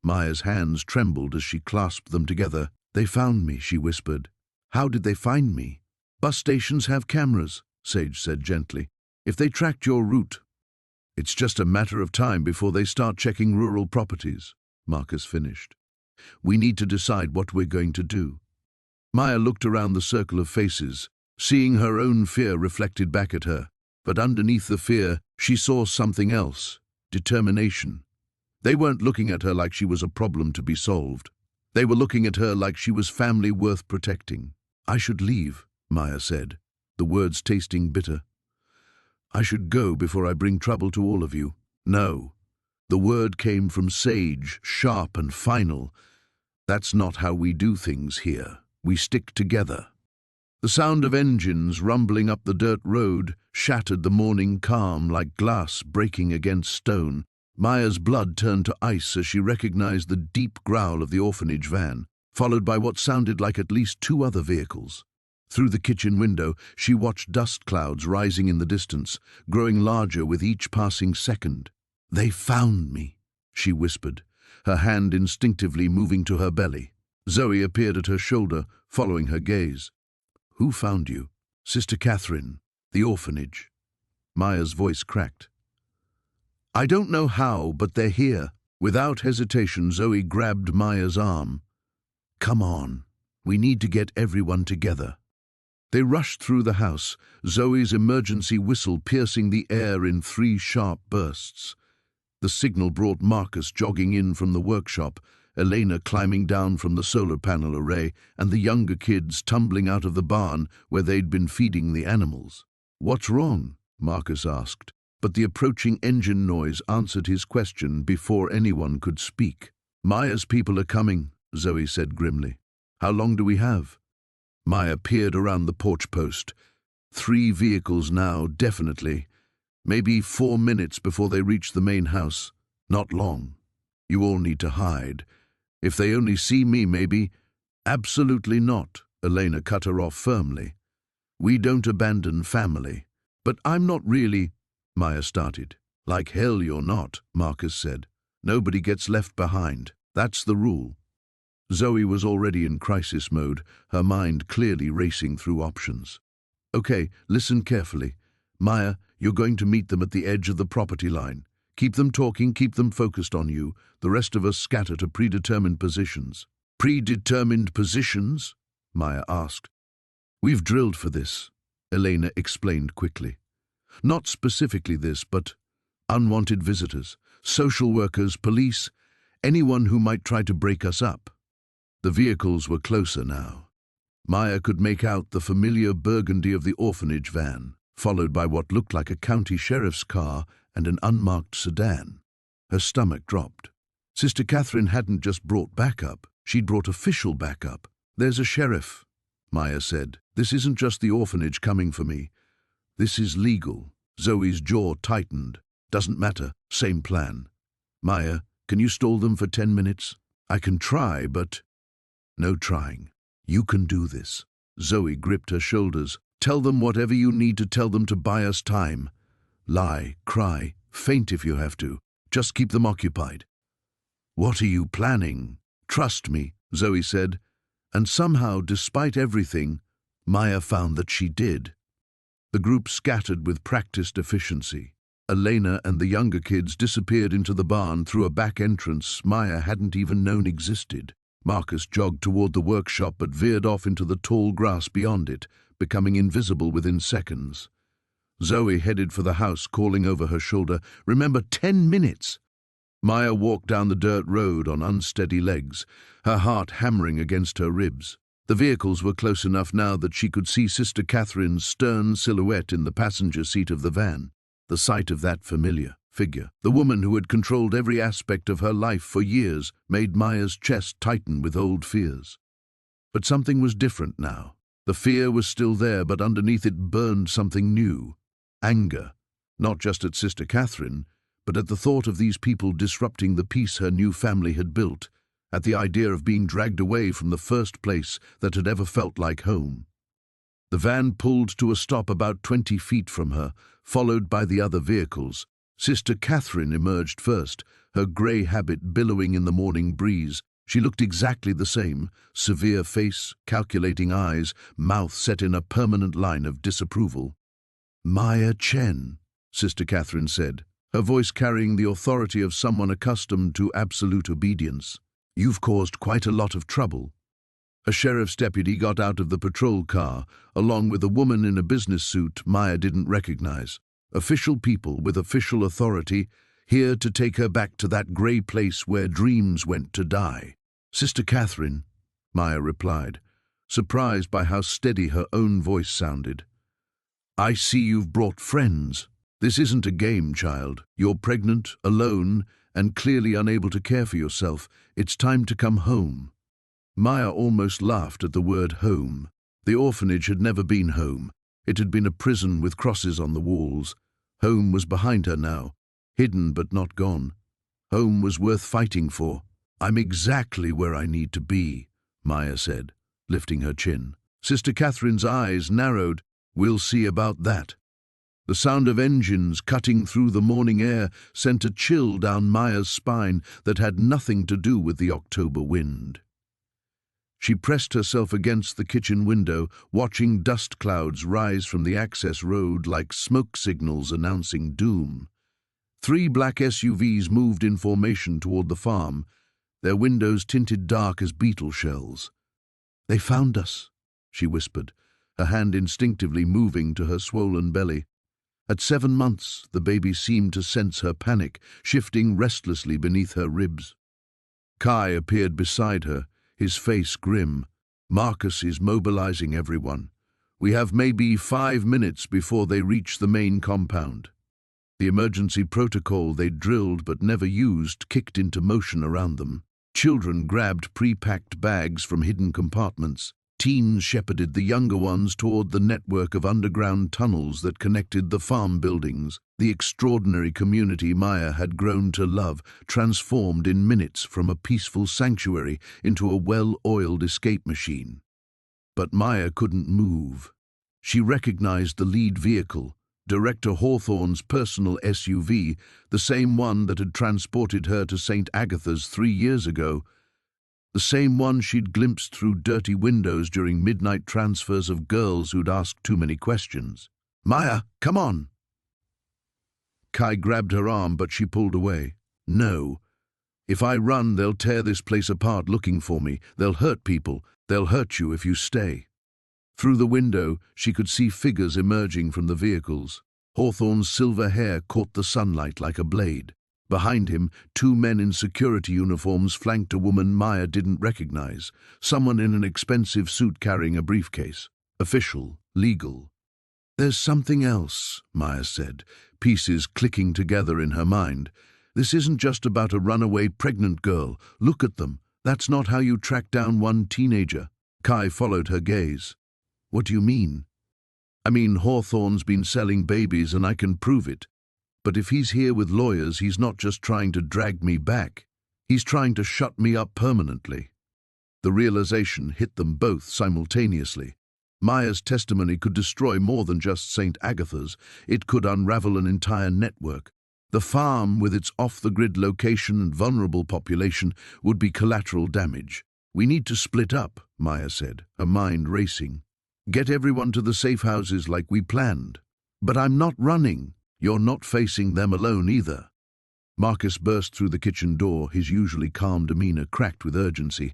Maya's hands trembled as she clasped them together. They found me, she whispered. How did they find me? Bus stations have cameras, Sage said gently. If they tracked your route, it's just a matter of time before they start checking rural properties, Marcus finished. We need to decide what we're going to do. Maya looked around the circle of faces, seeing her own fear reflected back at her. But underneath the fear, she saw something else, determination. They weren't looking at her like she was a problem to be solved. They were looking at her like she was family worth protecting. I should leave, Maya said, the words tasting bitter. I should go before I bring trouble to all of you. No. The word came from Sage, sharp and final. That's not how we do things here. We stick together. The sound of engines rumbling up the dirt road shattered the morning calm like glass breaking against stone. Maya's blood turned to ice as she recognized the deep growl of the orphanage van, followed by what sounded like at least 2 other vehicles. Through the kitchen window, she watched dust clouds rising in the distance, growing larger with each passing second. They found me, she whispered, her hand instinctively moving to her belly. Zoe appeared at her shoulder, following her gaze. Who found you? Sister Catherine, the orphanage. Maya's voice cracked. I don't know how, but they're here. Without hesitation, Zoe grabbed Maya's arm. Come on, we need to get everyone together. They rushed through the house, Zoe's emergency whistle piercing the air in 3 sharp bursts. The signal brought Marcus jogging in from the workshop, Elena climbing down from the solar panel array, and the younger kids tumbling out of the barn where they'd been feeding the animals. What's wrong? Marcus asked, but the approaching engine noise answered his question before anyone could speak. Maya's people are coming, Zoe said grimly. How long do we have? Maya peered around the porch post. 3 vehicles now, definitely. Maybe 4 minutes before they reach the main house. Not long. You all need to hide. If they only see me, maybe. Absolutely not, Elena cut her off firmly. We don't abandon family. But I'm not really, Maya started. Like hell you're not, Marcus said. Nobody gets left behind. That's the rule. Zoe was already in crisis mode, her mind clearly racing through options. Okay, listen carefully. Maya, you're going to meet them at the edge of the property line. Keep them talking, keep them focused on you. The rest of us scatter to predetermined positions. Predetermined positions? Maya asked. We've drilled for this, Elena explained quickly. Not specifically this, but unwanted visitors, social workers, police, anyone who might try to break us up. The vehicles were closer now. Maya could make out the familiar burgundy of the orphanage van, followed by what looked like a county sheriff's car and an unmarked sedan. Her stomach dropped. Sister Catherine hadn't just brought backup, she'd brought official backup. There's a sheriff, Maya said. This isn't just the orphanage coming for me. This is legal. Zoe's jaw tightened. Doesn't matter, same plan. Maya, can you stall them for 10 minutes? I can try, but... No trying. You can do this. Zoe gripped her shoulders. Tell them whatever you need to tell them to buy us time. Lie, cry, faint if you have to. Just keep them occupied. What are you planning? Trust me, Zoe said. And somehow, despite everything, Maya found that she did. The group scattered with practiced efficiency. Elena and the younger kids disappeared into the barn through a back entrance Maya hadn't even known existed. Marcus jogged toward the workshop but veered off into the tall grass beyond it, becoming invisible within seconds. Zoe headed for the house, calling over her shoulder, "Remember, 10 minutes!" Maya walked down the dirt road on unsteady legs, her heart hammering against her ribs. The vehicles were close enough now that she could see Sister Catherine's stern silhouette in the passenger seat of the van. The sight of that familiar figure, the woman who had controlled every aspect of her life for years, made Maya's chest tighten with old fears. But something was different now. The fear was still there, but underneath it burned something new. Anger, not just at Sister Catherine, but at the thought of these people disrupting the peace her new family had built, at the idea of being dragged away from the first place that had ever felt like home. The van pulled to a stop about 20 feet from her, followed by the other vehicles. Sister Catherine emerged first, her grey habit billowing in the morning breeze. She looked exactly the same, severe face, calculating eyes, mouth set in a permanent line of disapproval. "Maya Chen," Sister Catherine said, her voice carrying the authority of someone accustomed to absolute obedience. "You've caused quite a lot of trouble." A sheriff's deputy got out of the patrol car, along with a woman in a business suit Maya didn't recognize. Official people with official authority, here to take her back to that grey place where dreams went to die. "Sister Catherine," Maya replied, surprised by how steady her own voice sounded. "I see you've brought friends. This isn't a game, child. You're pregnant, alone, and clearly unable to care for yourself. It's time to come home." Maya almost laughed at the word home. The orphanage had never been home. It had been a prison with crosses on the walls. Home was behind her now, hidden but not gone. Home was worth fighting for. "I'm exactly where I need to be," Maya said, lifting her chin. Sister Catherine's eyes narrowed. "We'll see about that." The sound of engines cutting through the morning air sent a chill down Maya's spine that had nothing to do with the October wind. She pressed herself against the kitchen window, watching dust clouds rise from the access road like smoke signals announcing doom. 3 black SUVs moved in formation toward the farm, their windows tinted dark as beetle shells. "They found us," she whispered, her hand instinctively moving to her swollen belly. At 7 months, the baby seemed to sense her panic, shifting restlessly beneath her ribs. Kai appeared beside her, his face grim. "Marcus is mobilizing everyone. We have maybe 5 minutes before they reach the main compound." The emergency protocol they drilled but never used kicked into motion around them. Children grabbed pre-packed bags from hidden compartments. Teens shepherded the younger ones toward the network of underground tunnels that connected the farm buildings. The extraordinary community Maya had grown to love transformed in minutes from a peaceful sanctuary into a well-oiled escape machine. But Maya couldn't move. She recognized the lead vehicle, Director Hawthorne's personal SUV, the same one that had transported her to St. Agatha's 3 years ago, the same one she'd glimpsed through dirty windows during midnight transfers of girls who'd asked too many questions. "Maya, come on!" Kai grabbed her arm, but she pulled away. "No. If I run, they'll tear this place apart looking for me. They'll hurt people. They'll hurt you if you stay." Through the window, she could see figures emerging from the vehicles. Hawthorne's silver hair caught the sunlight like a blade. Behind him, 2 men in security uniforms flanked a woman Maya didn't recognize, someone in an expensive suit carrying a briefcase. Official, legal. "There's something else," Maya said, pieces clicking together in her mind. "This isn't just about a runaway pregnant girl. Look at them. That's not how you track down one teenager." Kai followed her gaze. "What do you mean?" "I mean, Hawthorne's been selling babies and I can prove it. But if he's here with lawyers, he's not just trying to drag me back. He's trying to shut me up permanently." The realization hit them both simultaneously. Maya's testimony could destroy more than just St. Agatha's. It could unravel an entire network. The farm, with its off-the-grid location and vulnerable population, would be collateral damage. "We need to split up," Maya said, her mind racing. "Get everyone to the safe houses like we planned." "But I'm not running." "You're not facing them alone either." Marcus burst through the kitchen door, his usually calm demeanor cracked with urgency.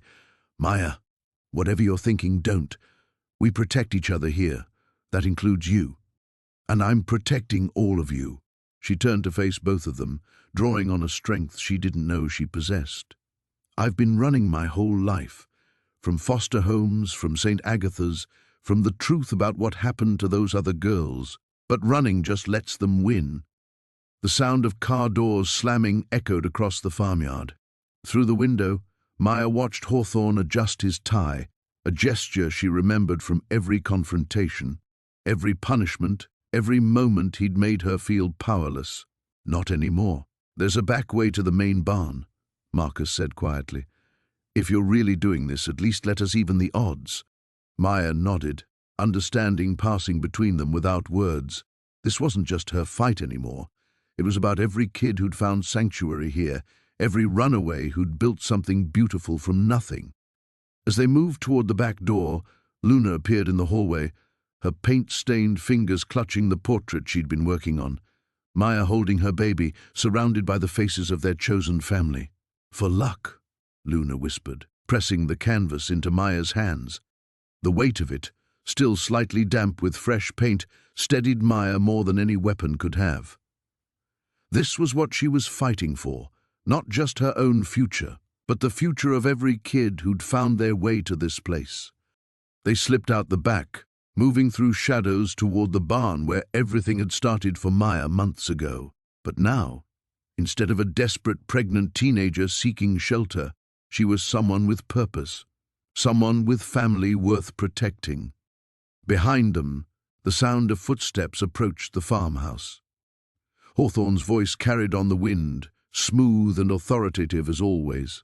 "Maya, whatever you're thinking, don't. We protect each other here. That includes you. And I'm protecting all of you." She turned to face both of them, drawing on a strength she didn't know she possessed. "I've been running my whole life. From foster homes, from St. Agatha's, from the truth about what happened to those other girls. But running just lets them win." The sound of car doors slamming echoed across the farmyard. Through the window, Maya watched Hawthorne adjust his tie, a gesture she remembered from every confrontation, every punishment, every moment he'd made her feel powerless. "Not anymore. There's a back way to the main barn," Marcus said quietly. "If you're really doing this, at least let us even the odds." Maya nodded, understanding passing between them without words. This wasn't just her fight anymore. It was about every kid who'd found sanctuary here, every runaway who'd built something beautiful from nothing. As they moved toward the back door, Luna appeared in the hallway, her paint-stained fingers clutching the portrait she'd been working on. Maya holding her baby, surrounded by the faces of their chosen family. "For luck," Luna whispered, pressing the canvas into Maya's hands. The weight of it, still slightly damp with fresh paint, steadied Maya more than any weapon could have. This was what she was fighting for, not just her own future, but the future of every kid who'd found their way to this place. They slipped out the back, moving through shadows toward the barn where everything had started for Maya months ago. But now, instead of a desperate pregnant teenager seeking shelter, she was someone with purpose, someone with family worth protecting. Behind them, the sound of footsteps approached the farmhouse. Hawthorne's voice carried on the wind, smooth and authoritative as always.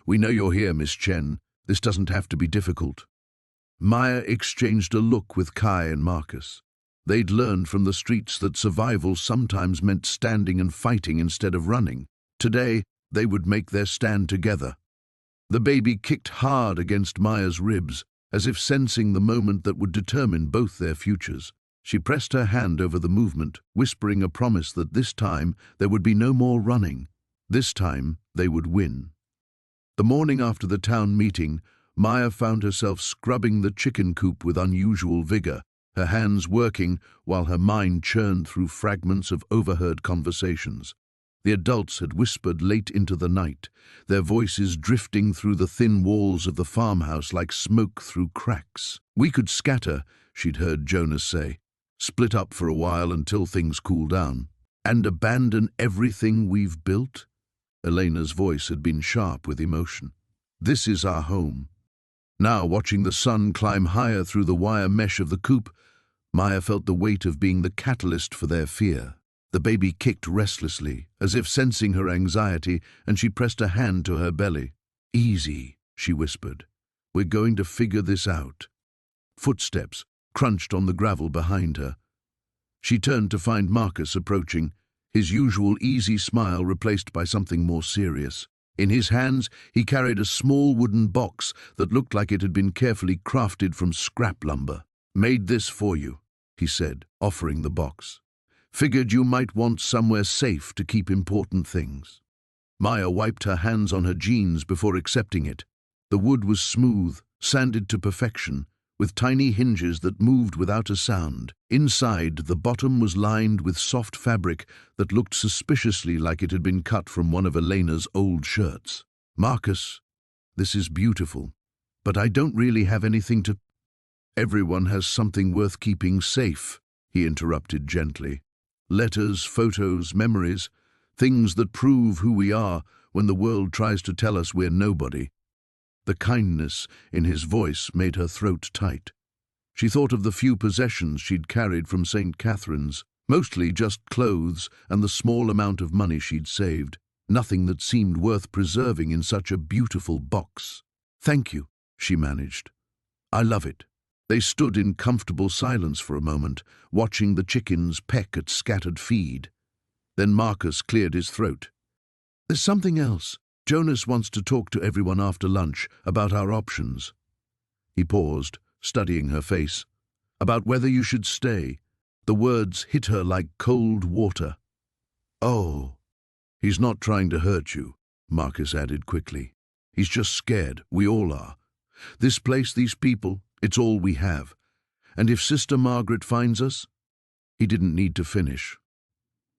"We know you're here, Miss Chen. This doesn't have to be difficult." Maya exchanged a look with Kai and Marcus. They'd learned from the streets that survival sometimes meant standing and fighting instead of running. Today, they would make their stand together. The baby kicked hard against Maya's ribs, as if sensing the moment that would determine both their futures. She pressed her hand over the movement, whispering a promise that this time there would be no more running. This time they would win. The morning after the town meeting, Maya found herself scrubbing the chicken coop with unusual vigor, her hands working while her mind churned through fragments of overheard conversations. The adults had whispered late into the night, their voices drifting through the thin walls of the farmhouse like smoke through cracks. "We could scatter," she'd heard Jonas say, "split up for a while until things cool down, and abandon everything we've built." Elena's voice had been sharp with emotion. "This is our home. Now, watching the sun climb higher through the wire mesh of the coop, Maya felt the weight of being the catalyst for their fear. The baby kicked restlessly, as if sensing her anxiety, and she pressed a hand to her belly. "Easy," she whispered. "We're going to figure this out." Footsteps crunched on the gravel behind her. She turned to find Marcus approaching, his usual easy smile replaced by something more serious. In his hands, he carried a small wooden box that looked like it had been carefully crafted from scrap lumber. "Made this for you," he said, offering the box. "Figured you might want somewhere safe to keep important things." Maya wiped her hands on her jeans before accepting it. The wood was smooth, sanded to perfection, with tiny hinges that moved without a sound. Inside, the bottom was lined with soft fabric that looked suspiciously like it had been cut from one of Elena's old shirts. "Marcus, this is beautiful, but I don't really have anything to—" "Everyone has something worth keeping safe," he interrupted gently. "Letters, photos, memories, things that prove who we are when the world tries to tell us we're nobody." The kindness in his voice made her throat tight. She thought of the few possessions she'd carried from St. Catherine's, mostly just clothes and the small amount of money she'd saved. Nothing that seemed worth preserving in such a beautiful box. "Thank you," she managed. "I love it." They stood in comfortable silence for a moment, watching the chickens peck at scattered feed. Then Marcus cleared his throat. "There's something else. Jonas wants to talk to everyone after lunch about our options." He paused, studying her face. "About whether you should stay." The words hit her like cold water. "Oh." "He's not trying to hurt you," Marcus added quickly. "He's just scared. We all are. This place, these people, it's all we have. And if Sister Margaret finds us—" He didn't need to finish.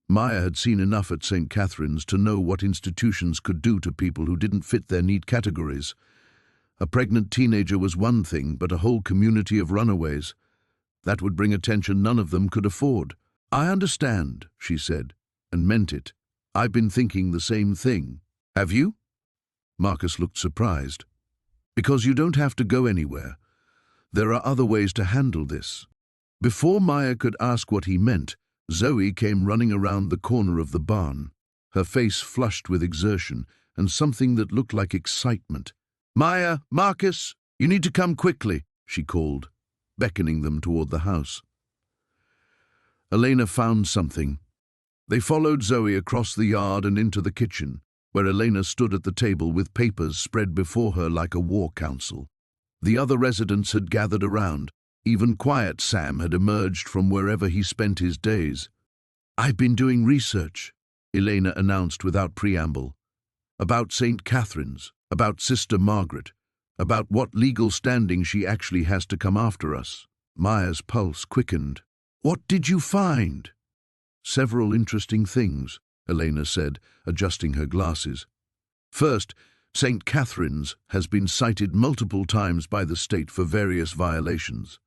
Maya had seen enough at St. Catherine's to know what institutions could do to people who didn't fit their neat categories. A pregnant teenager was one thing, but a whole community of runaways. That would bring attention none of them could afford. "I understand," she said, and meant it. "I've been thinking the same thing." "Have you?" Marcus looked surprised. "Because you don't have to go anywhere. There are other ways to handle this." Before Maya could ask what he meant, Zoe came running around the corner of the barn, her face flushed with exertion and something that looked like excitement. "Maya, Marcus, you need to come quickly," she called, beckoning them toward the house. Elena found something. They followed Zoe across the yard and into the kitchen, where Elena stood at the table with papers spread before her like a war council. The other residents had gathered around. Even Quiet Sam had emerged from wherever he spent his days. "I've been doing research," Elena announced without preamble. "About St. Catherine's, about Sister Margaret, about what legal standing she actually has to come after us." Maya's pulse quickened. "What did you find?" "Several interesting things," Elena said, adjusting her glasses. "First, St. Catherine's has been cited multiple times by the state for various violations.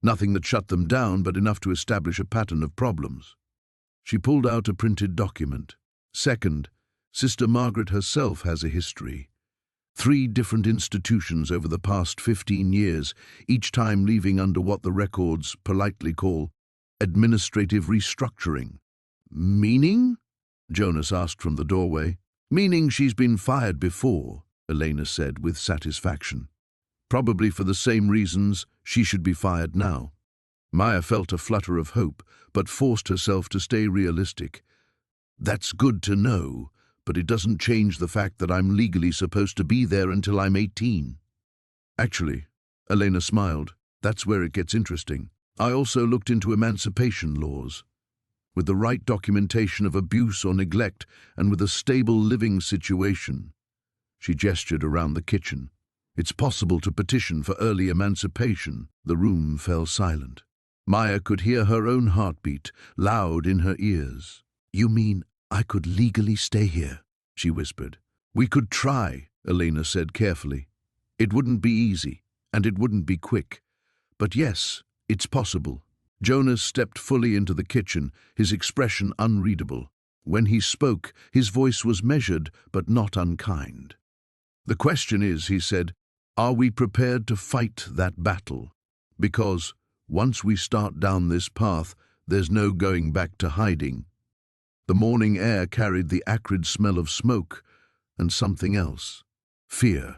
Nothing that shut them down, but enough to establish a pattern of problems." She pulled out a printed document. "Second, Sister Margaret herself has a history. 3 different institutions over the past 15 years, each time leaving under what the records politely call administrative restructuring." "Meaning?" Jonas asked from the doorway. "Meaning she's been fired before," Elena said with satisfaction. "Probably for the same reasons she should be fired now." Maya felt a flutter of hope, but forced herself to stay realistic. "That's good to know, but it doesn't change the fact that I'm legally supposed to be there until I'm 18. "Actually," Elena smiled, "that's where it gets interesting. I also looked into emancipation laws. With the right documentation of abuse or neglect, and with a stable living situation." She gestured around the kitchen. "It's possible to petition for early emancipation." The room fell silent. Maya could hear her own heartbeat, loud in her ears. "You mean I could legally stay here?" she whispered. "We could try," Elena said carefully. "It wouldn't be easy, and it wouldn't be quick. But yes, it's possible." Jonas stepped fully into the kitchen, his expression unreadable. When he spoke, his voice was measured but not unkind. "The question is," he said, Are we prepared to fight that battle? Because once we start down this path, there's no going back to hiding. The morning air carried the acrid smell of smoke and something else. Fear.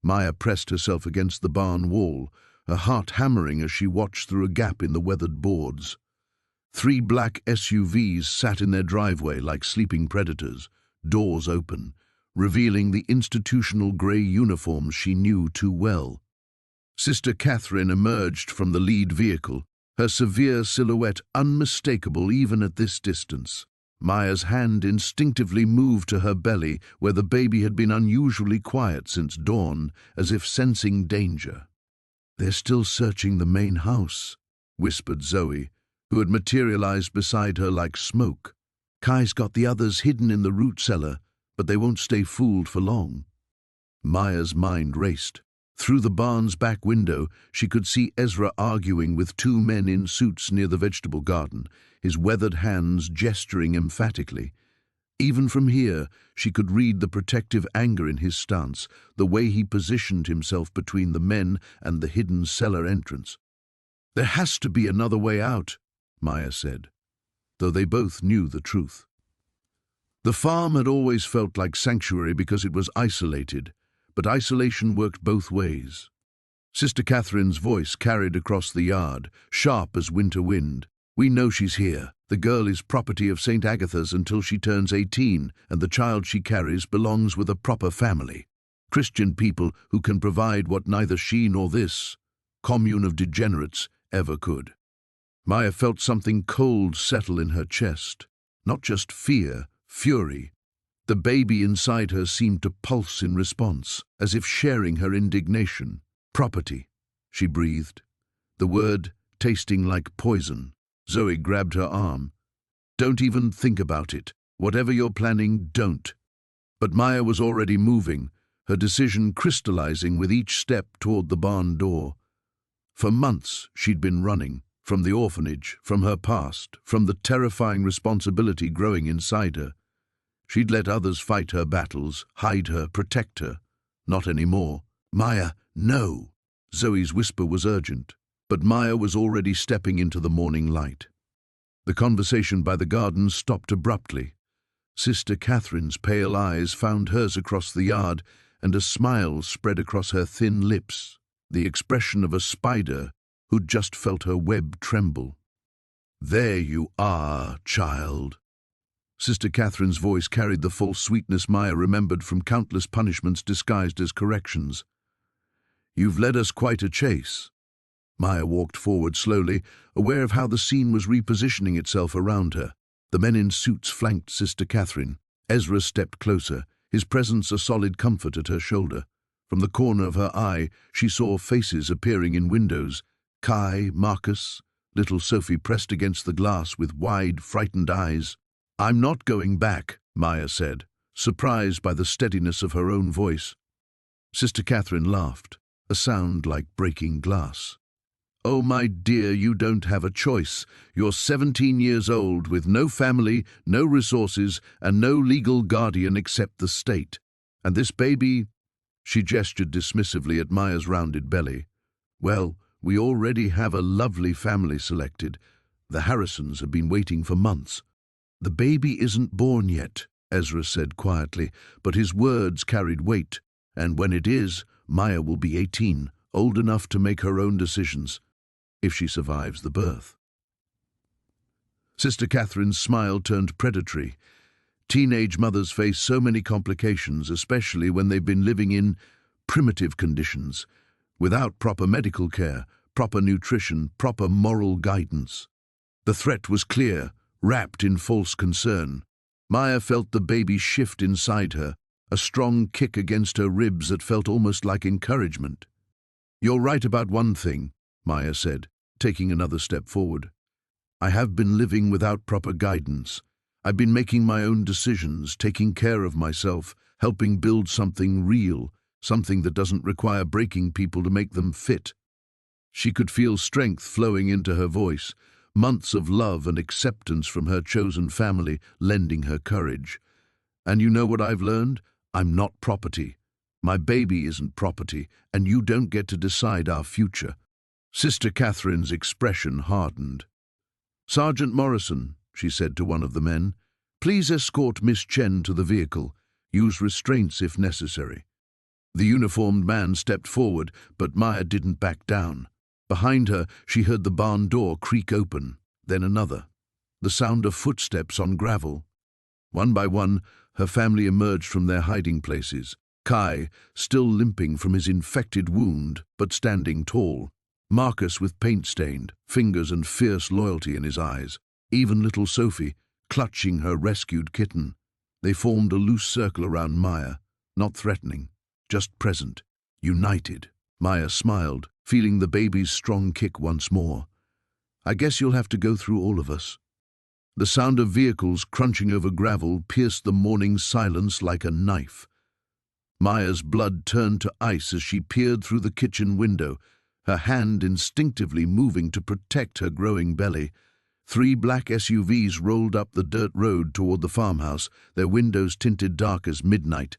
Maya pressed herself against the barn wall, her heart hammering as she watched through a gap in the weathered boards. 3 black SUVs sat in their driveway like sleeping predators, doors open, revealing the institutional grey uniforms she knew too well. Sister Catherine emerged from the lead vehicle, her severe silhouette unmistakable even at this distance. Maya's hand instinctively moved to her belly, where the baby had been unusually quiet since dawn, as if sensing danger. "They're still searching the main house," whispered Zoe, who had materialized beside her like smoke. "Kai's got the others hidden in the root cellar, but they won't stay fooled for long." Maya's mind raced. Through the barn's back window, she could see Ezra arguing with 2 men in suits near the vegetable garden, his weathered hands gesturing emphatically. Even from here, she could read the protective anger in his stance, the way he positioned himself between the men and the hidden cellar entrance. "There has to be another way out," Maya said, though they both knew the truth. The farm had always felt like sanctuary because it was isolated, but isolation worked both ways. Sister Catherine's voice carried across the yard, sharp as winter wind. "We know she's here. The girl is property of St. Agatha's until she turns 18, and the child she carries belongs with a proper family. Christian people who can provide what neither she nor this commune of degenerates ever could." Maya felt something cold settle in her chest. Not just fear, fury. The baby inside her seemed to pulse in response, as if sharing her indignation. "Property," she breathed, the word tasting like poison. Zoe grabbed her arm. "Don't even think about it. Whatever you're planning, don't." But Maya was already moving, her decision crystallizing with each step toward the barn door. For months she'd been running, from the orphanage, from her past, from the terrifying responsibility growing inside her. She'd let others fight her battles, hide her, protect her. Not anymore. "Maya, no!" Zoe's whisper was urgent, but Maya was already stepping into the morning light. The conversation by the garden stopped abruptly. Sister Catherine's pale eyes found hers across the yard, and a smile spread across her thin lips, the expression of a spider who'd just felt her web tremble. "There you are, child." Sister Catherine's voice carried the false sweetness Maya remembered from countless punishments disguised as corrections. "You've led us quite a chase." Maya walked forward slowly, aware of how the scene was repositioning itself around her. The men in suits flanked Sister Catherine. Ezra stepped closer, his presence a solid comfort at her shoulder. From the corner of her eye, she saw faces appearing in windows. Kai, Marcus, little Sophie pressed against the glass with wide, frightened eyes. "I'm not going back," Maya said, surprised by the steadiness of her own voice. Sister Catherine laughed, a sound like breaking glass. "Oh, my dear, you don't have a choice. You're 17 years old with no family, no resources, and no legal guardian except the state. And this baby—" She gestured dismissively at Maya's rounded belly. "Well, we already have a lovely family selected. The Harrisons have been waiting for months." "The baby isn't born yet," Ezra said quietly, but his words carried weight. "And when it is, Maya will be 18, old enough to make her own decisions, if she survives the birth." Sister Catherine's smile turned predatory. Teenage mothers face so many complications, especially when they've been living in primitive conditions, without proper medical care, proper nutrition, proper moral guidance. The threat was clear, wrapped in false concern. Maya felt the baby shift inside her, a strong kick against her ribs that felt almost like encouragement. "You're right about one thing," Maya said, taking another step forward. "I have been living without proper guidance. I've been making my own decisions, taking care of myself, helping build something real, something that doesn't require breaking people to make them fit." She could feel strength flowing into her voice, months of love and acceptance from her chosen family lending her courage. "And you know what I've learned? I'm not property. My baby isn't property, and you don't get to decide our future." Sister Catherine's expression hardened. "Sergeant Morrison," she said to one of the men, "please escort Miss Chen to the vehicle. Use restraints if necessary." The uniformed man stepped forward, but Maya didn't back down. Behind her, she heard the barn door creak open, then another. The sound of footsteps on gravel. One by one, her family emerged from their hiding places. Kai, still limping from his infected wound, but standing tall. Marcus with paint-stained fingers and fierce loyalty in his eyes. Even little Sophie, clutching her rescued kitten. They formed a loose circle around Maya, not threatening, just present, united. Maya smiled, feeling the baby's strong kick once more. "I guess you'll have to go through all of us." The sound of vehicles crunching over gravel pierced the morning silence like a knife. Maya's blood turned to ice as she peered through the kitchen window, her hand instinctively moving to protect her growing belly. 3 black SUVs rolled up the dirt road toward the farmhouse, their windows tinted dark as midnight.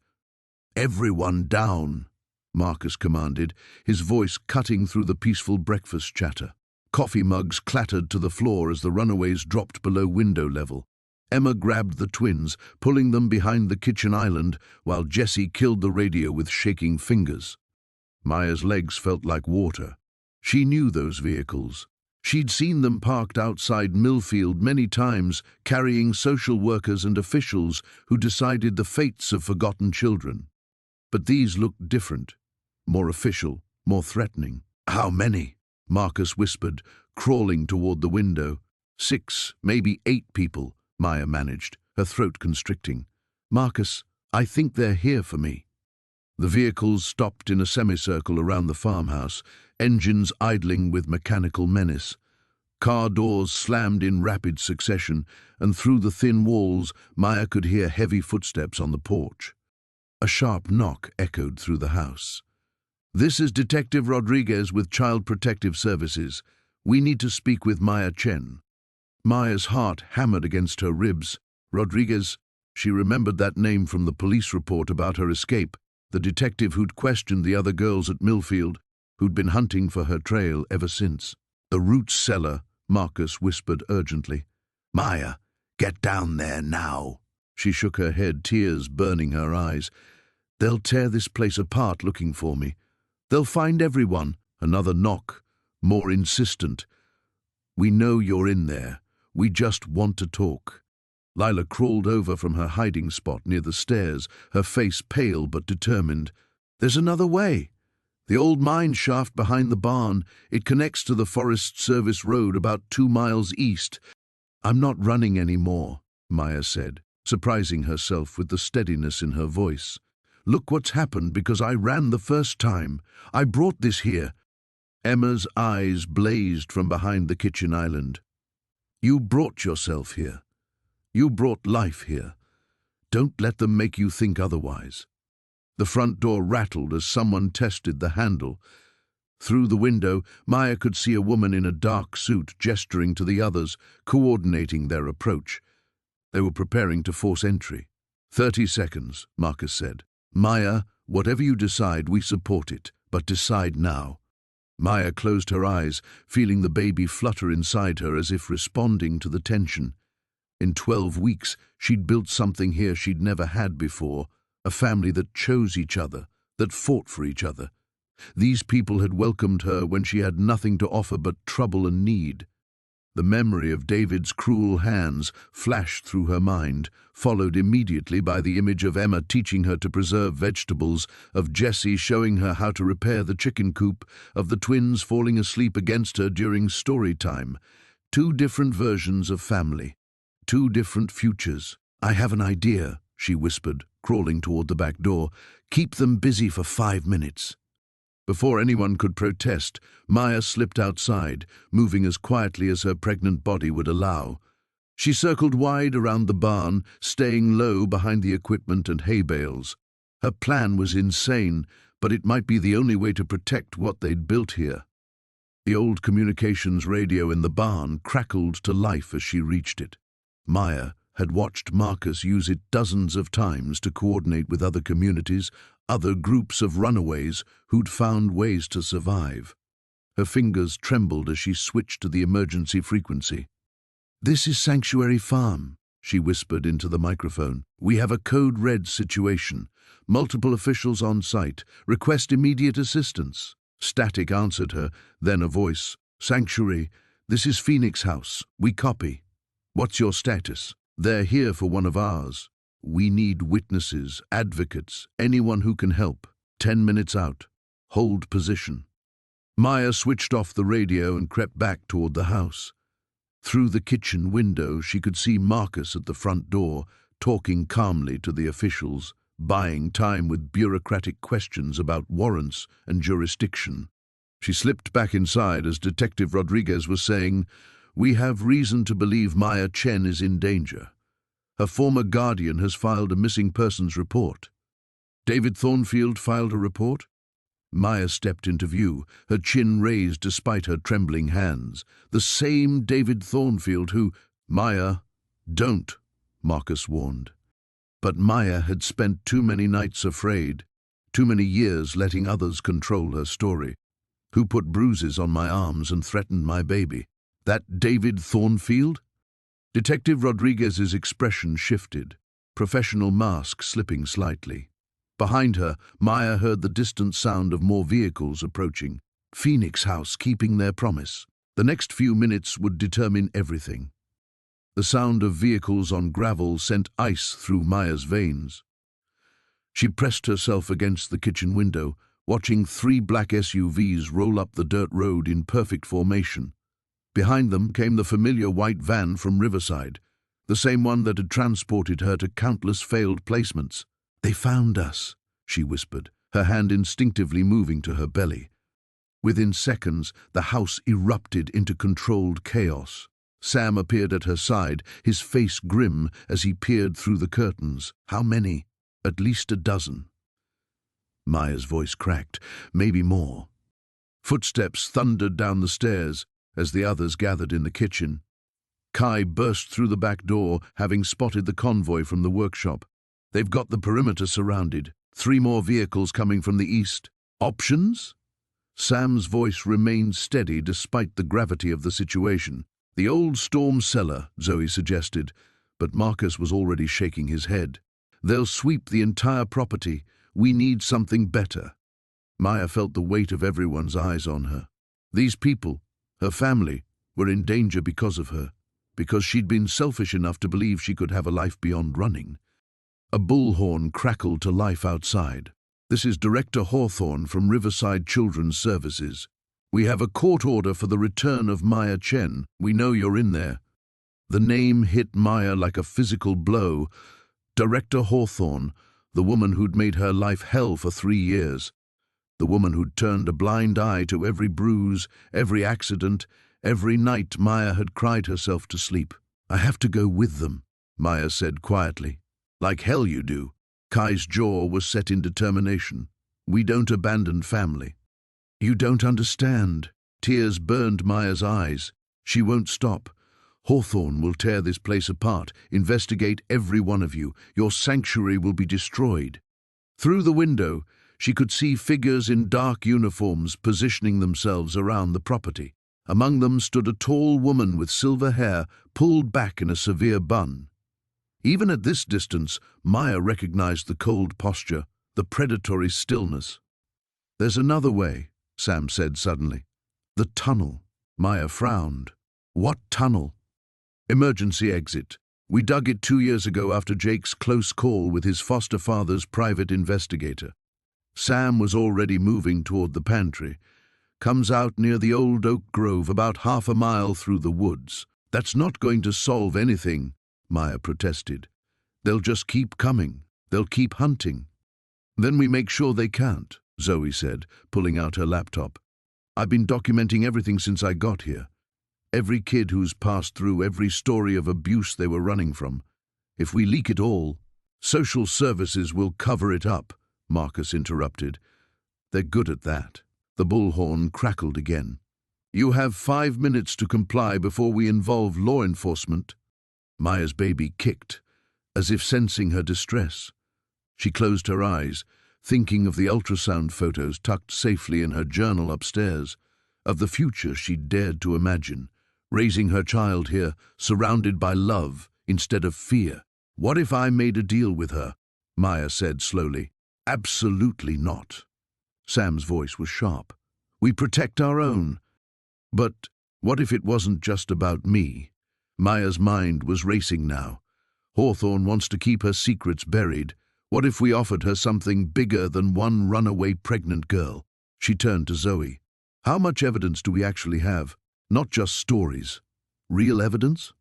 "Everyone down," Marcus commanded, his voice cutting through the peaceful breakfast chatter. Coffee mugs clattered to the floor as the runaways dropped below window level. Emma grabbed the twins, pulling them behind the kitchen island, while Jessie killed the radio with shaking fingers. Maya's legs felt like water. She knew those vehicles. She'd seen them parked outside Millfield many times, carrying social workers and officials who decided the fates of forgotten children. But these looked different, more official, more threatening. "How many?" Marcus whispered, crawling toward the window. 6, maybe 8 people, Maya managed, her throat constricting. "Marcus, I think they're here for me." The vehicles stopped in a semicircle around the farmhouse, engines idling with mechanical menace. Car doors slammed in rapid succession, and through the thin walls, Maya could hear heavy footsteps on the porch. A sharp knock echoed through the house. "This is Detective Rodriguez with Child Protective Services. We need to speak with Maya Chen." Maya's heart hammered against her ribs. Rodriguez, she remembered that name from the police report about her escape, the detective who'd questioned the other girls at Millfield, who'd been hunting for her trail ever since. "The root cellar," Marcus whispered urgently. "Maya, get down there now." She shook her head, tears burning her eyes. "They'll tear this place apart looking for me. They'll find everyone." Another knock, more insistent. "We know you're in there. We just want to talk." Lila crawled over from her hiding spot near the stairs, her face pale but determined. "There's another way. The old mine shaft behind the barn. It connects to the Forest Service Road about 2 miles east." "I'm not running anymore," Maya said, surprising herself with the steadiness in her voice. "Look what's happened because I ran the first time. I brought this here." Emma's eyes blazed from behind the kitchen island. "You brought yourself here. You brought life here. Don't let them make you think otherwise." The front door rattled as someone tested the handle. Through the window, Maya could see a woman in a dark suit gesturing to the others, coordinating their approach. They were preparing to force entry. 30 seconds, Marcus said. "Maya, whatever you decide, we support it, but decide now." Maya closed her eyes, feeling the baby flutter inside her as if responding to the tension. In 12 weeks, she'd built something here she'd never had before, a family that chose each other, that fought for each other. These people had welcomed her when she had nothing to offer but trouble and need. The memory of David's cruel hands flashed through her mind, followed immediately by the image of Emma teaching her to preserve vegetables, of Jessie showing her how to repair the chicken coop, of the twins falling asleep against her during story time. 2 different versions of family, 2 different futures. "I have an idea," she whispered, crawling toward the back door. "Keep them busy for 5 minutes." Before anyone could protest, Maya slipped outside, moving as quietly as her pregnant body would allow. She circled wide around the barn, staying low behind the equipment and hay bales. Her plan was insane, but it might be the only way to protect what they'd built here. The old communications radio in the barn crackled to life as she reached it. Maya, had watched Marcus use it dozens of times to coordinate with other communities, other groups of runaways who'd found ways to survive. Her fingers trembled as she switched to the emergency frequency. "This is Sanctuary Farm," she whispered into the microphone. "We have a code red situation. Multiple officials on site. Request immediate assistance." Static answered her, then a voice. "Sanctuary, this is Phoenix House. We copy. What's your status?" "They're here for one of ours. We need witnesses, advocates, anyone who can help. 10 minutes out. Hold position." Maya switched off the radio and crept back toward the house. Through the kitchen window, she could see Marcus at the front door, talking calmly to the officials, buying time with bureaucratic questions about warrants and jurisdiction. She slipped back inside as Detective Rodriguez was saying, "We have reason to believe Maya Chen is in danger. Her former guardian has filed a missing persons report." "David Thornfield filed a report?" Maya stepped into view, her chin raised despite her trembling hands. "The same David Thornfield who—" "Maya, don't," Marcus warned. But Maya had spent too many nights afraid, too many years letting others control her story. "Who put bruises on my arms and threatened my baby? That David Thornfield?" Detective Rodriguez's expression shifted, professional mask slipping slightly. Behind her, Maya heard the distant sound of more vehicles approaching. Phoenix House keeping their promise. The next few minutes would determine everything. The sound of vehicles on gravel sent ice through Maya's veins. She pressed herself against the kitchen window, watching 3 black SUVs roll up the dirt road in perfect formation. Behind them came the familiar white van from Riverside, the same one that had transported her to countless failed placements. "They found us," she whispered, her hand instinctively moving to her belly. Within seconds, the house erupted into controlled chaos. Sam appeared at her side, his face grim as he peered through the curtains. "How many?" "At least a dozen." Maya's voice cracked. "Maybe more." Footsteps thundered down the stairs as the others gathered in the kitchen. Kai burst through the back door, having spotted the convoy from the workshop. "They've got the perimeter surrounded. 3 more vehicles coming from the east. Options?" Sam's voice remained steady despite the gravity of the situation. "The old storm cellar," Zoe suggested, but Marcus was already shaking his head. "They'll sweep the entire property. We need something better." Maya felt the weight of everyone's eyes on her. These people, her family, were in danger because of her, because she'd been selfish enough to believe she could have a life beyond running. A bullhorn crackled to life outside. "This is Director Hawthorne from Riverside Children's Services. We have a court order for the return of Maya Chen. We know you're in there." The name hit Maya like a physical blow. Director Hawthorne, the woman who'd made her life hell for 3 years. The woman who'd turned a blind eye to every bruise, every accident, every night Maya had cried herself to sleep. "I have to go with them," Maya said quietly. "Like hell you do." Kai's jaw was set in determination. "We don't abandon family." "You don't understand." Tears burned Maya's eyes. "She won't stop. Hawthorne will tear this place apart, investigate every one of you. Your sanctuary will be destroyed." Through the window, she could see figures in dark uniforms positioning themselves around the property. Among them stood a tall woman with silver hair pulled back in a severe bun. Even at this distance, Maya recognized the cold posture, the predatory stillness. "There's another way," Sam said suddenly. "The tunnel." Maya frowned. "What tunnel?" "Emergency exit. We dug it 2 years ago after Jake's close call with his foster father's private investigator." Sam was already moving toward the pantry. "Comes out near the old oak grove about half a mile through the woods." "That's not going to solve anything," Maya protested. "They'll just keep coming. They'll keep hunting." "Then we make sure they can't," Zoe said, pulling out her laptop. "I've been documenting everything since I got here. Every kid who's passed through, every story of abuse they were running from. If we leak it all—" "Social services will cover it up," Marcus interrupted. "They're good at that." The bullhorn crackled again. "You have 5 minutes to comply before we involve law enforcement." Maya's baby kicked, as if sensing her distress. She closed her eyes, thinking of the ultrasound photos tucked safely in her journal upstairs, of the future she'd dared to imagine, raising her child here, surrounded by love instead of fear. "What if I made a deal with her?" Maya said slowly. "Absolutely not." Sam's voice was sharp. "We protect our own." "But what if it wasn't just about me?" Maya's mind was racing now. "Hawthorne wants to keep her secrets buried. What if we offered her something bigger than one runaway pregnant girl?" She turned to Zoe. "How much evidence do we actually have? Not just stories. Real evidence?"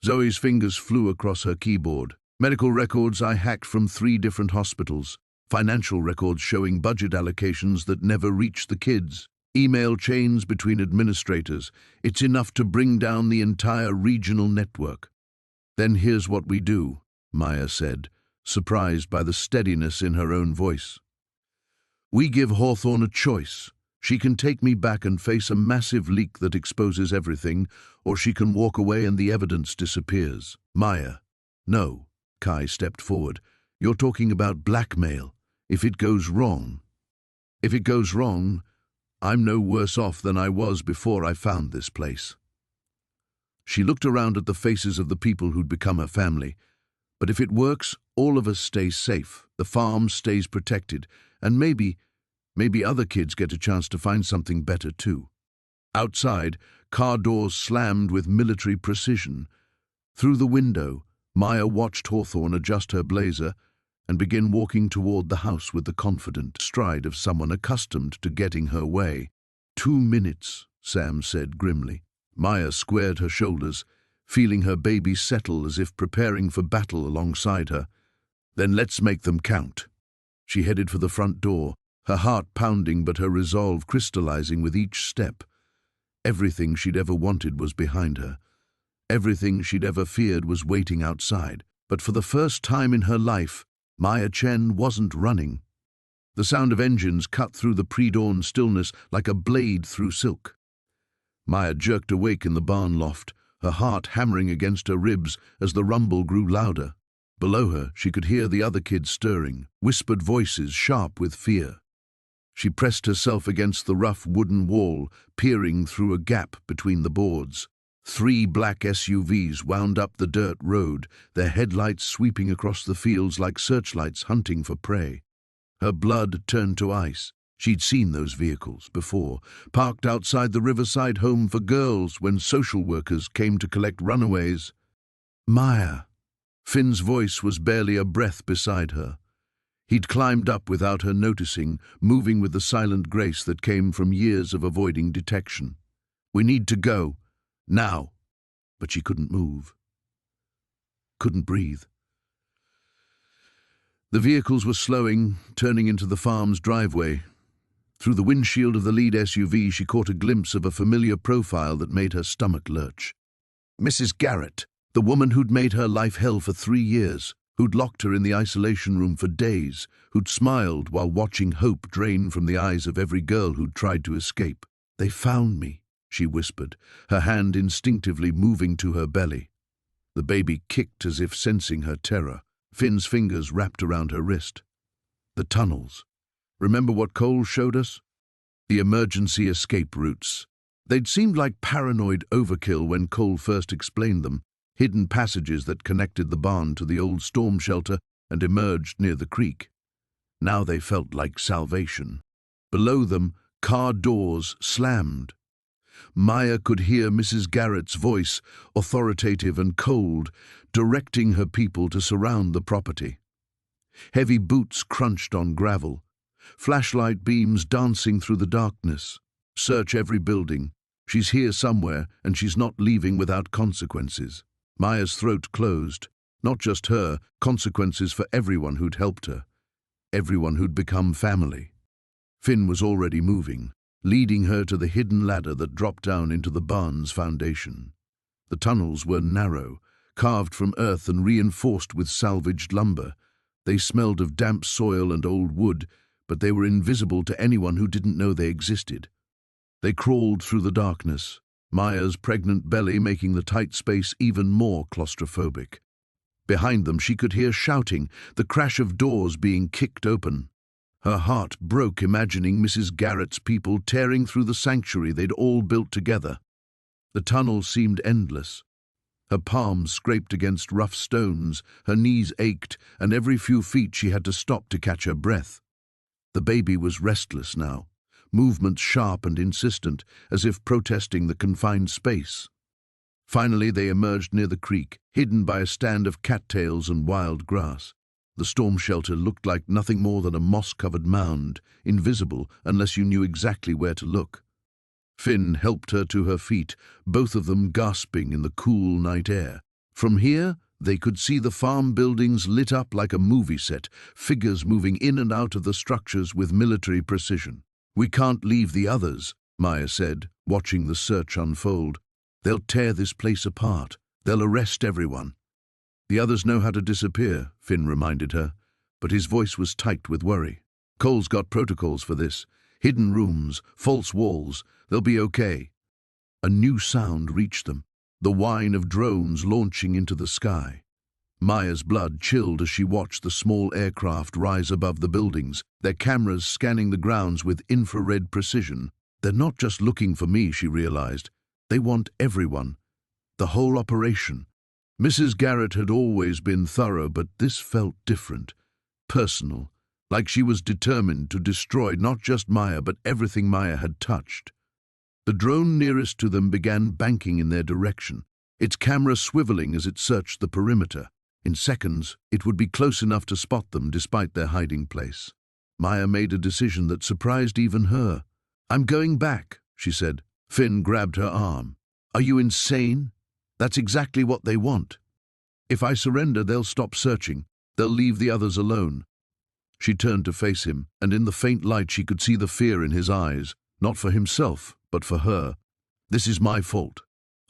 Zoe's fingers flew across her keyboard. "Medical records I hacked from 3 different hospitals. Financial records showing budget allocations that never reached the kids. Email chains between administrators. It's enough to bring down the entire regional network." "Then here's what we do," Maya said, surprised by the steadiness in her own voice. "We give Hawthorne a choice. She can take me back and face a massive leak that exposes everything, or she can walk away and the evidence disappears." "Maya." "No." Kai stepped forward. "You're talking about blackmail. If it goes wrong." "If it goes wrong, I'm no worse off than I was before I found this place." She looked around at the faces of the people who'd become her family. "But if it works, all of us stay safe, the farm stays protected, and maybe other kids get a chance to find something better too." Outside, car doors slammed with military precision. Through the window, Maya watched Hawthorne adjust her blazer and begin walking toward the house with the confident stride of someone accustomed to getting her way. 2 minutes, Sam said grimly. Maya squared her shoulders, feeling her baby settle as if preparing for battle alongside her. "Then let's make them count." She headed for the front door, her heart pounding but her resolve crystallizing with each step. Everything she'd ever wanted was behind her. Everything she'd ever feared was waiting outside. But for the first time in her life, Maya Chen wasn't running. The sound of engines cut through the pre-dawn stillness like a blade through silk. Maya jerked awake in the barn loft, her heart hammering against her ribs as the rumble grew louder. Below her, she could hear the other kids stirring, whispered voices sharp with fear. She pressed herself against the rough wooden wall, peering through a gap between the boards. 3 black SUVs wound up the dirt road, their headlights sweeping across the fields like searchlights hunting for prey. Her blood turned to ice. She'd seen those vehicles before, parked outside the riverside home for girls when social workers came to collect runaways. "Maya." Finn's voice was barely a breath beside her. He'd climbed up without her noticing, moving with the silent grace that came from years of avoiding detection. "We need to go. Now." But she couldn't move. Couldn't breathe. The vehicles were slowing, turning into the farm's driveway. Through the windshield of the lead SUV, she caught a glimpse of a familiar profile that made her stomach lurch. Mrs. Garrett, the woman who'd made her life hell for 3 years, who'd locked her in the isolation room for days, who'd smiled while watching hope drain from the eyes of every girl who'd tried to escape. "They found me," she whispered, her hand instinctively moving to her belly. The baby kicked as if sensing her terror. Finn's fingers wrapped around her wrist. "The tunnels. Remember what Cole showed us? The emergency escape routes. They'd seemed like paranoid overkill when Cole first explained them, hidden passages that connected the barn to the old storm shelter and emerged near the creek. Now they felt like salvation. Below them, car doors slammed. Maya could hear Mrs. Garrett's voice, authoritative and cold, directing her people to surround the property. Heavy boots crunched on gravel. Flashlight beams dancing through the darkness. "Search every building. She's here somewhere, and she's not leaving without consequences." Maya's throat closed. Not just her, consequences for everyone who'd helped her. Everyone who'd become family. Finn was already moving, leading her to the hidden ladder that dropped down into the barn's foundation. The tunnels were narrow, carved from earth and reinforced with salvaged lumber. They smelled of damp soil and old wood, but they were invisible to anyone who didn't know they existed. They crawled through the darkness, Maya's pregnant belly making the tight space even more claustrophobic. Behind them she could hear shouting, the crash of doors being kicked open. Her heart broke imagining Mrs. Garrett's people tearing through the sanctuary they'd all built together. The tunnel seemed endless. Her palms scraped against rough stones, her knees ached, and every few feet she had to stop to catch her breath. The baby was restless now, movements sharp and insistent, as if protesting the confined space. Finally they emerged near the creek, hidden by a stand of cattails and wild grass. The storm shelter looked like nothing more than a moss-covered mound, invisible unless you knew exactly where to look. Finn helped her to her feet, both of them gasping in the cool night air. From here, they could see the farm buildings lit up like a movie set, figures moving in and out of the structures with military precision. "We can't leave the others," Maya said, watching the search unfold. "They'll tear this place apart. They'll arrest everyone." "The others know how to disappear," Finn reminded her, but his voice was tight with worry. "Cole's got protocols for this. Hidden rooms, false walls. They'll be okay." A new sound reached them, the whine of drones launching into the sky. Maya's blood chilled as she watched the small aircraft rise above the buildings, their cameras scanning the grounds with infrared precision. "They're not just looking for me," she realized. "They want everyone. The whole operation." Mrs. Garrett had always been thorough, but this felt different, personal, like she was determined to destroy not just Maya, but everything Maya had touched. The drone nearest to them began banking in their direction, its camera swiveling as it searched the perimeter. In seconds, it would be close enough to spot them despite their hiding place. Maya made a decision that surprised even her. "I'm going back," she said. Finn grabbed her arm. "Are you insane? That's exactly what they want. If I surrender, they'll stop searching. They'll leave the others alone." She turned to face him, and in the faint light she could see the fear in his eyes, not for himself, but for her. "This is my fault.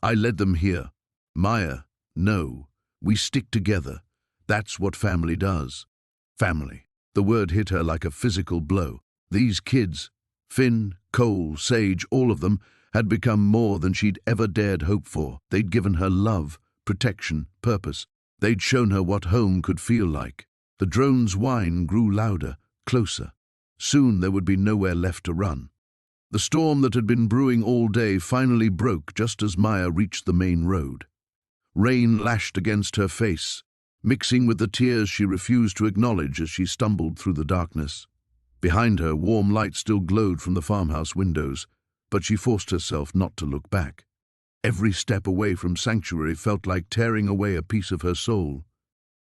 I led them here." "Maya, no. We stick together. That's what family does." Family. The word hit her like a physical blow. These kids, Finn, Cole, Sage, all of them, had become more than she'd ever dared hope for. They'd given her love, protection, purpose. They'd shown her what home could feel like. The drone's whine grew louder, closer. Soon there would be nowhere left to run. The storm that had been brewing all day finally broke just as Maya reached the main road. Rain lashed against her face, mixing with the tears she refused to acknowledge as she stumbled through the darkness. Behind her, warm light still glowed from the farmhouse windows, but she forced herself not to look back. Every step away from sanctuary felt like tearing away a piece of her soul.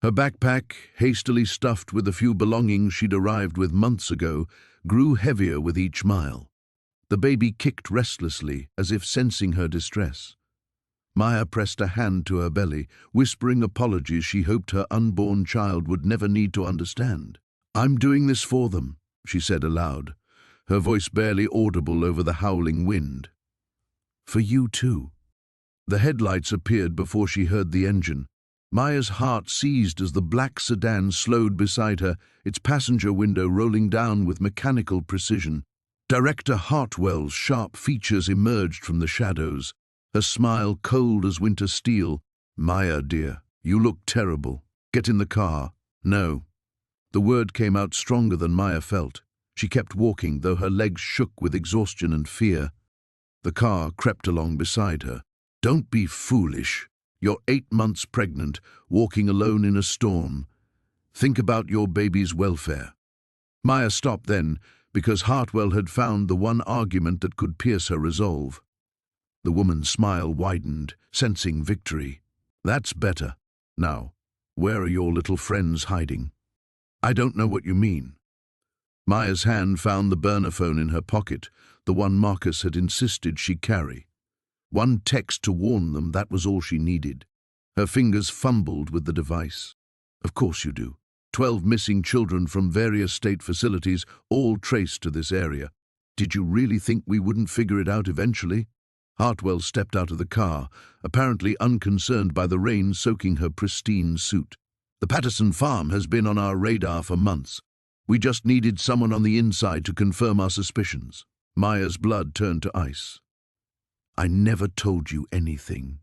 Her backpack, hastily stuffed with the few belongings she'd arrived with months ago, grew heavier with each mile. The baby kicked restlessly, as if sensing her distress. Maya pressed a hand to her belly, whispering apologies she hoped her unborn child would never need to understand. "I'm doing this for them," she said aloud, her voice barely audible over the howling wind. "For you too." The headlights appeared before she heard the engine. Maya's heart seized as the black sedan slowed beside her, its passenger window rolling down with mechanical precision. Director Hartwell's sharp features emerged from the shadows, her smile cold as winter steel. "Maya, dear, you look terrible. Get in the car." "No." The word came out stronger than Maya felt. She kept walking, though her legs shook with exhaustion and fear. The car crept along beside her. "Don't be foolish. You're 8 months pregnant, walking alone in a storm. Think about your baby's welfare." Maya stopped then, because Hartwell had found the one argument that could pierce her resolve. The woman's smile widened, sensing victory. "That's better. Now, where are your little friends hiding?" "I don't know what you mean." Maya's hand found the burner phone in her pocket, the one Marcus had insisted she carry. One text to warn them, that was all she needed. Her fingers fumbled with the device. "Of course you do. 12 missing children from various state facilities, all traced to this area. Did you really think we wouldn't figure it out eventually?" Hartwell stepped out of the car, apparently unconcerned by the rain soaking her pristine suit. "The Patterson farm has been on our radar for months. We just needed someone on the inside to confirm our suspicions." Maya's blood turned to ice. I never told you anything.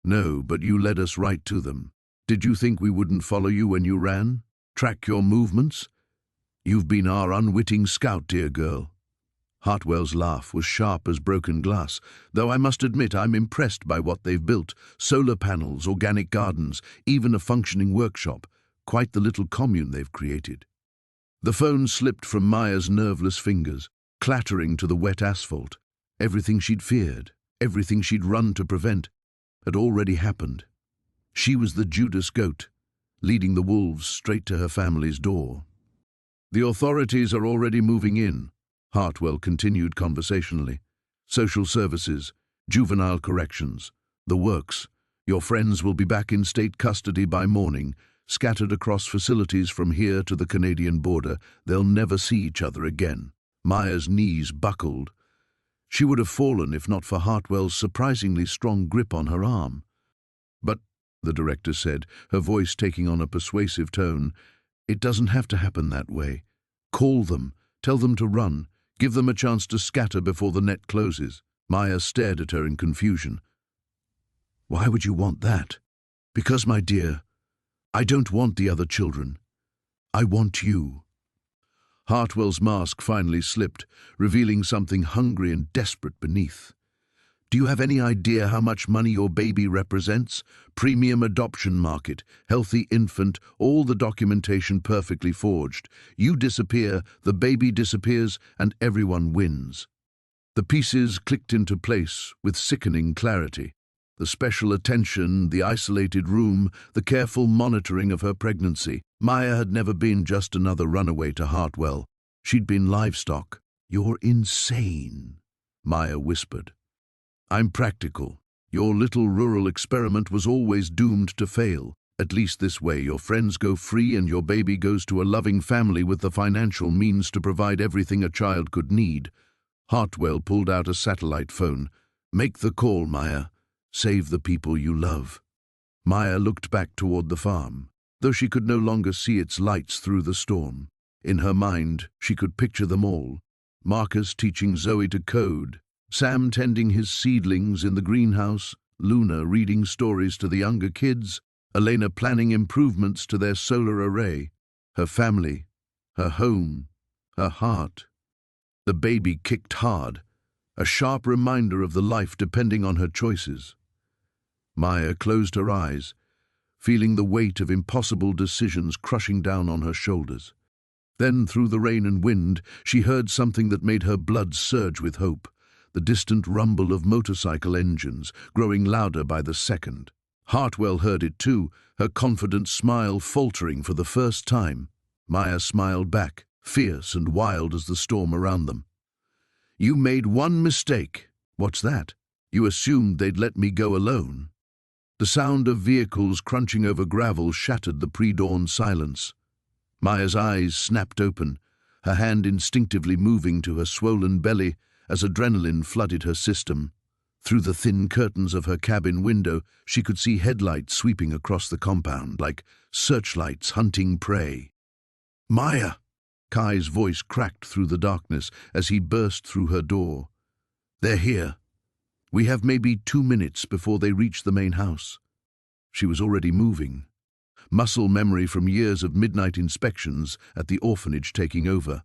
No, but you led us right to them. Did you think we wouldn't follow you when you ran? Track your movements? You've been our unwitting scout, dear girl. Hartwell's laugh was sharp as broken glass, though I must admit I'm impressed by what they've built. Solar panels, organic gardens, even a functioning workshop. Quite the little commune they've created. The phone slipped from Maya's nerveless fingers, clattering to the wet asphalt. Everything she'd feared, everything she'd run to prevent, had already happened. She was the Judas goat, leading the wolves straight to her family's door. The authorities are already moving in, Hartwell continued conversationally. Social services, juvenile corrections, the works. Your friends will be back in state custody by morning, scattered across facilities from here to the Canadian border. They'll never see each other again. Maya's knees buckled. She would have fallen if not for Hartwell's surprisingly strong grip on her arm. But, the director said, her voice taking on a persuasive tone, it doesn't have to happen that way. Call them, tell them to run, give them a chance to scatter before the net closes. Maya stared at her in confusion. Why would you want that? Because, my dear, I don't want the other children. I want you. Hartwell's mask finally slipped, revealing something hungry and desperate beneath. Do you have any idea how much money your baby represents? Premium adoption market, healthy infant, all the documentation perfectly forged. You disappear, the baby disappears, and everyone wins. The pieces clicked into place with sickening clarity. The special attention, the isolated room, the careful monitoring of her pregnancy. Maya had never been just another runaway to Hartwell. She'd been livestock. You're insane, Maya whispered. I'm practical. Your little rural experiment was always doomed to fail. At least this way your friends go free and your baby goes to a loving family with the financial means to provide everything a child could need. Hartwell pulled out a satellite phone. Make the call, Maya. Save the people you love. Maya looked back toward the farm, though she could no longer see its lights through the storm. In her mind, she could picture them all. Marcus teaching Zoe to code, Sam tending his seedlings in the greenhouse, Luna reading stories to the younger kids, Elena planning improvements to their solar array, her family, her home, her heart. The baby kicked hard, a sharp reminder of the life depending on her choices. Maya closed her eyes, feeling the weight of impossible decisions crushing down on her shoulders. Then, through the rain and wind, she heard something that made her blood surge with hope. The distant rumble of motorcycle engines, growing louder by the second. Hartwell heard it too, her confident smile faltering for the first time. Maya smiled back, fierce and wild as the storm around them. You made one mistake. What's that? You assumed they'd let me go alone. The sound of vehicles crunching over gravel shattered the pre-dawn silence. Maya's eyes snapped open, her hand instinctively moving to her swollen belly as adrenaline flooded her system. Through the thin curtains of her cabin window, she could see headlights sweeping across the compound, like searchlights hunting prey. Maya! Kai's voice cracked through the darkness as he burst through her door. They're here. We have maybe 2 minutes before they reach the main house. She was already moving, muscle memory from years of midnight inspections at the orphanage taking over.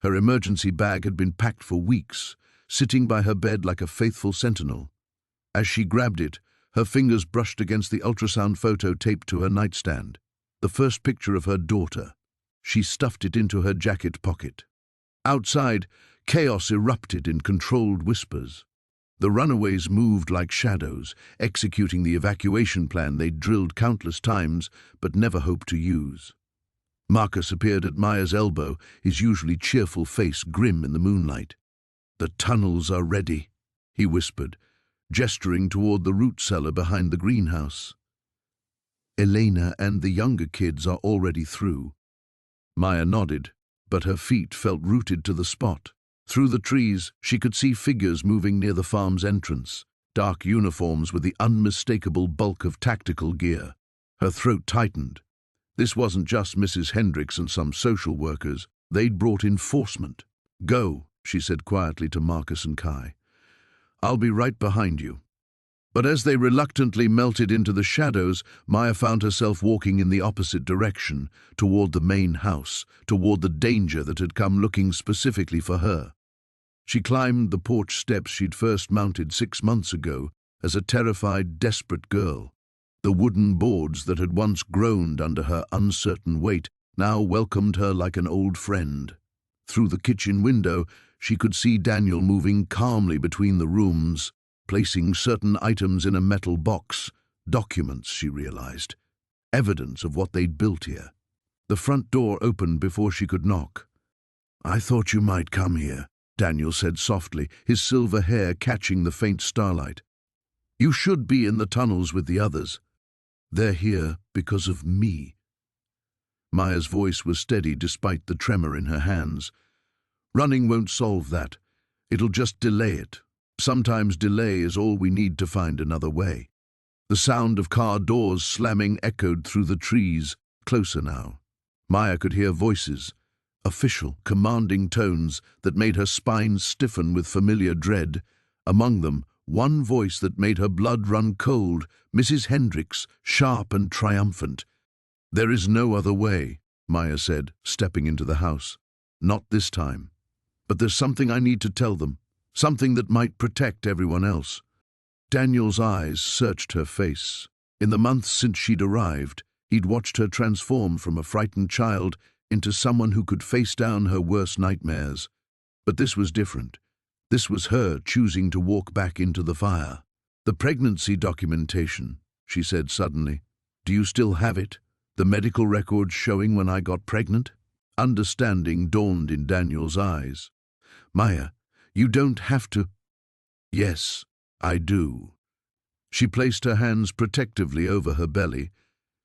Her emergency bag had been packed for weeks, sitting by her bed like a faithful sentinel. As she grabbed it, her fingers brushed against the ultrasound photo taped to her nightstand, the first picture of her daughter. She stuffed it into her jacket pocket. Outside, chaos erupted in controlled whispers. The runaways moved like shadows, executing the evacuation plan they'd drilled countless times but never hoped to use. Marcus appeared at Maya's elbow, his usually cheerful face grim in the moonlight. The tunnels are ready, he whispered, gesturing toward the root cellar behind the greenhouse. Elena and the younger kids are already through. Maya nodded, but her feet felt rooted to the spot. Through the trees, she could see figures moving near the farm's entrance, dark uniforms with the unmistakable bulk of tactical gear. Her throat tightened. This wasn't just Mrs. Hendricks and some social workers. They'd brought enforcement. Go, she said quietly to Marcus and Kai. I'll be right behind you." But as they reluctantly melted into the shadows, Maya found herself walking in the opposite direction, toward the main house, toward the danger that had come looking specifically for her. She climbed the porch steps she'd first mounted 6 months ago as a terrified, desperate girl. The wooden boards that had once groaned under her uncertain weight now welcomed her like an old friend. Through the kitchen window, she could see Daniel moving calmly between the rooms, placing certain items in a metal box. Documents, she realized. Evidence of what they'd built here. The front door opened before she could knock. "I thought you might come here," Daniel said softly, his silver hair catching the faint starlight. "You should be in the tunnels with the others. They're here because of me." Maya's voice was steady despite the tremor in her hands. "Running won't solve that. It'll just delay it. Sometimes delay is all we need to find another way." The sound of car doors slamming echoed through the trees, closer now. Maya could hear voices, official, commanding tones that made her spine stiffen with familiar dread. Among them, one voice that made her blood run cold, Mrs. Hendricks, sharp and triumphant. "There is no other way," Maya said, stepping into the house. "Not this time. But there's something I need to tell them. Something that might protect everyone else." Daniel's eyes searched her face. In the months since she'd arrived, he'd watched her transform from a frightened child into someone who could face down her worst nightmares. But this was different. This was her choosing to walk back into the fire. "The pregnancy documentation," she said suddenly. "Do you still have it? The medical records showing when I got pregnant?" Understanding dawned in Daniel's eyes. "Maya, you don't have to." "Yes, I do." She placed her hands protectively over her belly.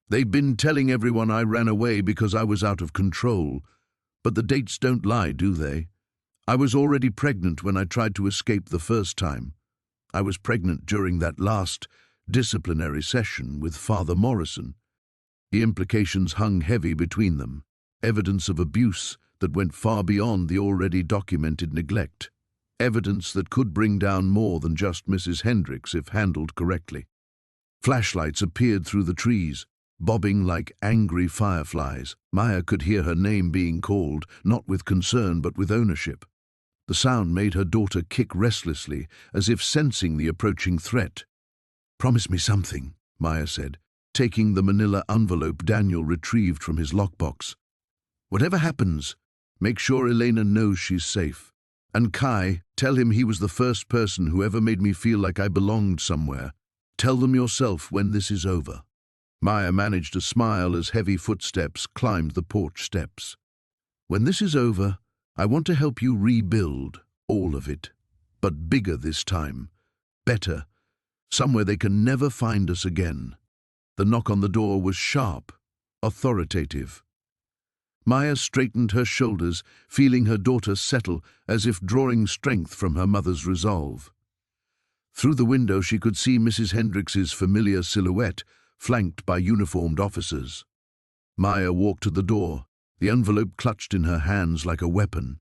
"They've been telling everyone I ran away because I was out of control. But the dates don't lie, do they? I was already pregnant when I tried to escape the first time. I was pregnant during that last disciplinary session with Father Morrison." The implications hung heavy between them, evidence of abuse that went far beyond the already documented neglect. Evidence that could bring down more than just Mrs. Hendricks if handled correctly. Flashlights appeared through the trees, bobbing like angry fireflies. Maya could hear her name being called, not with concern but with ownership. The sound made her daughter kick restlessly, as if sensing the approaching threat. "Promise me something," Maya said, taking the manila envelope Daniel retrieved from his lockbox. "Whatever happens, make sure Elena knows she's safe. And Kai, tell him he was the first person who ever made me feel like I belonged somewhere. Tell them yourself when this is over." Maya managed a smile as heavy footsteps climbed the porch steps. "When this is over, I want to help you rebuild all of it. But bigger this time. Better. Somewhere they can never find us again." The knock on the door was sharp, authoritative. Maya straightened her shoulders, feeling her daughter settle as if drawing strength from her mother's resolve. Through the window she could see Mrs. Hendricks's familiar silhouette, flanked by uniformed officers. Maya walked to the door, the envelope clutched in her hands like a weapon.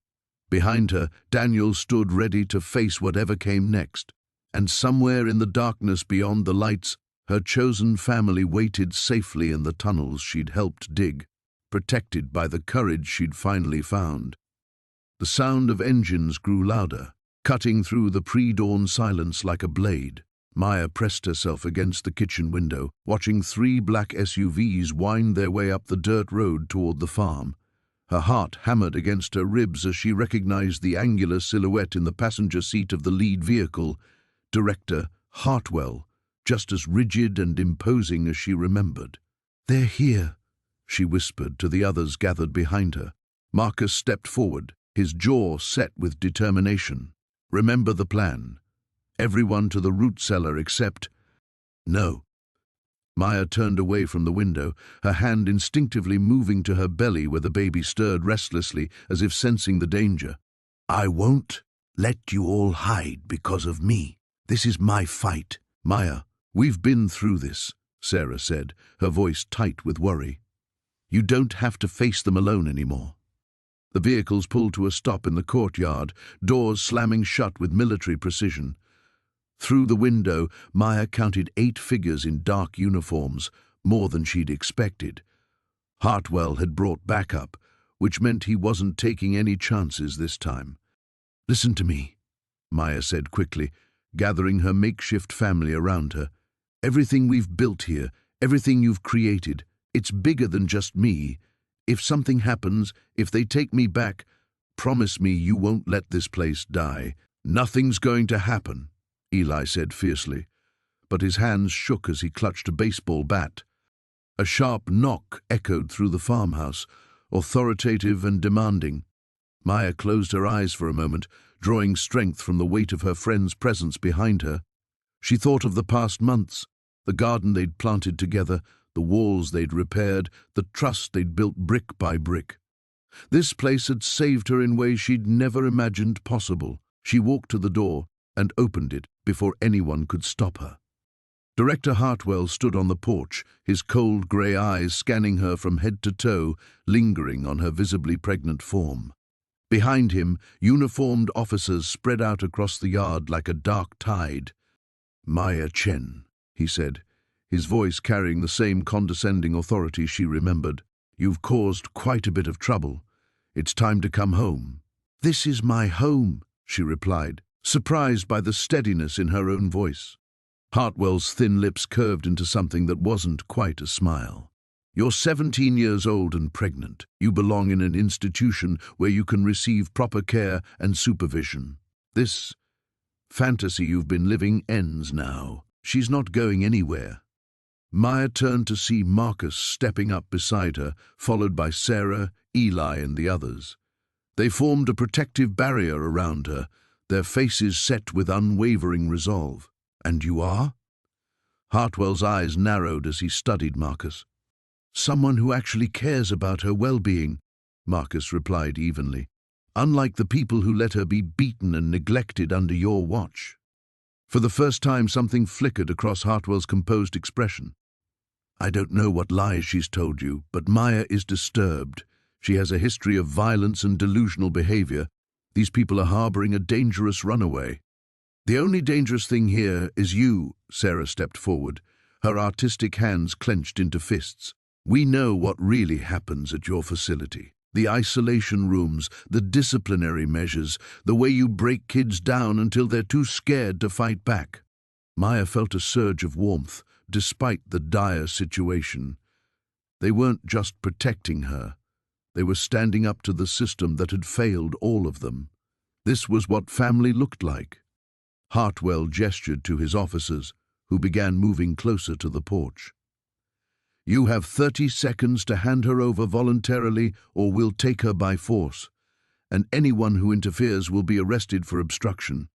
Behind her, Daniel stood ready to face whatever came next. And somewhere in the darkness beyond the lights, her chosen family waited safely in the tunnels she'd helped dig, protected by the courage she'd finally found. The sound of engines grew louder, cutting through the pre-dawn silence like a blade. Maya pressed herself against the kitchen window, watching 3 black SUVs wind their way up the dirt road toward the farm. Her heart hammered against her ribs as she recognized the angular silhouette in the passenger seat of the lead vehicle, Director Hartwell, just as rigid and imposing as she remembered. "They're here," she whispered to the others gathered behind her. Marcus stepped forward, his jaw set with determination. "Remember the plan. Everyone to the root cellar except—" "No." Maya turned away from the window, her hand instinctively moving to her belly where the baby stirred restlessly as if sensing the danger. "I won't let you all hide because of me. This is my fight." "Maya, we've been through this," Sarah said, her voice tight with worry. "You don't have to face them alone anymore." The vehicles pulled to a stop in the courtyard, doors slamming shut with military precision. Through the window, Maya counted 8 figures in dark uniforms, more than she'd expected. Hartwell had brought backup, which meant he wasn't taking any chances this time. "Listen to me," Maya said quickly, gathering her makeshift family around her. "Everything we've built here, everything you've created, it's bigger than just me. If something happens, if they take me back, promise me you won't let this place die." "Nothing's going to happen," Eli said fiercely, but his hands shook as he clutched a baseball bat. A sharp knock echoed through the farmhouse, authoritative and demanding. Maya closed her eyes for a moment, drawing strength from the weight of her friend's presence behind her. She thought of the past months, the garden they'd planted together, the walls they'd repaired, the trust they'd built brick by brick. This place had saved her in ways she'd never imagined possible. She walked to the door and opened it before anyone could stop her. Director Hartwell stood on the porch, his cold grey eyes scanning her from head to toe, lingering on her visibly pregnant form. Behind him, uniformed officers spread out across the yard like a dark tide. "Maya Chen," he said, his voice carrying the same condescending authority she remembered. "You've caused quite a bit of trouble. It's time to come home." "This is my home," she replied, surprised by the steadiness in her own voice. Hartwell's thin lips curved into something that wasn't quite a smile. "You're 17 years old and pregnant. You belong in an institution where you can receive proper care and supervision. This fantasy you've been living ends now. She's not going anywhere." Maya turned to see Marcus stepping up beside her, followed by Sarah, Eli, and the others. They formed a protective barrier around her, their faces set with unwavering resolve. "And you are?" Hartwell's eyes narrowed as he studied Marcus. "Someone who actually cares about her well-being," Marcus replied evenly. "Unlike the people who let her be beaten and neglected under your watch." For the first time, something flickered across Hartwell's composed expression. "I don't know what lies she's told you, but Maya is disturbed. She has a history of violence and delusional behavior. These people are harboring a dangerous runaway." "The only dangerous thing here is you," Sarah stepped forward, her artistic hands clenched into fists. "We know what really happens at your facility. The isolation rooms, the disciplinary measures, the way you break kids down until they're too scared to fight back." Maya felt a surge of warmth, despite the dire situation. They weren't just protecting her. They were standing up to the system that had failed all of them. This was what family looked like. Hartwell gestured to his officers, who began moving closer to the porch. "You have 30 seconds to hand her over voluntarily, or we'll take her by force, and anyone who interferes will be arrested for obstruction."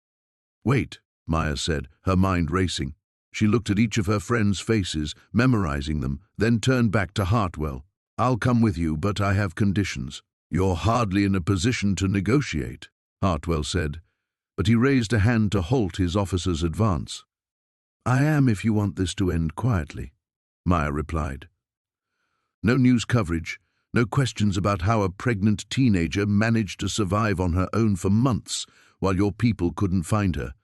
"Wait," Maya said, her mind racing. She looked at each of her friends' faces, memorizing them, then turned back to Hartwell. "I'll come with you, but I have conditions." "You're hardly in a position to negotiate," Hartwell said, but he raised a hand to halt his officer's advance. "I am if you want this to end quietly," Maya replied. "No news coverage, no questions about how a pregnant teenager managed to survive on her own for months while your people couldn't find her.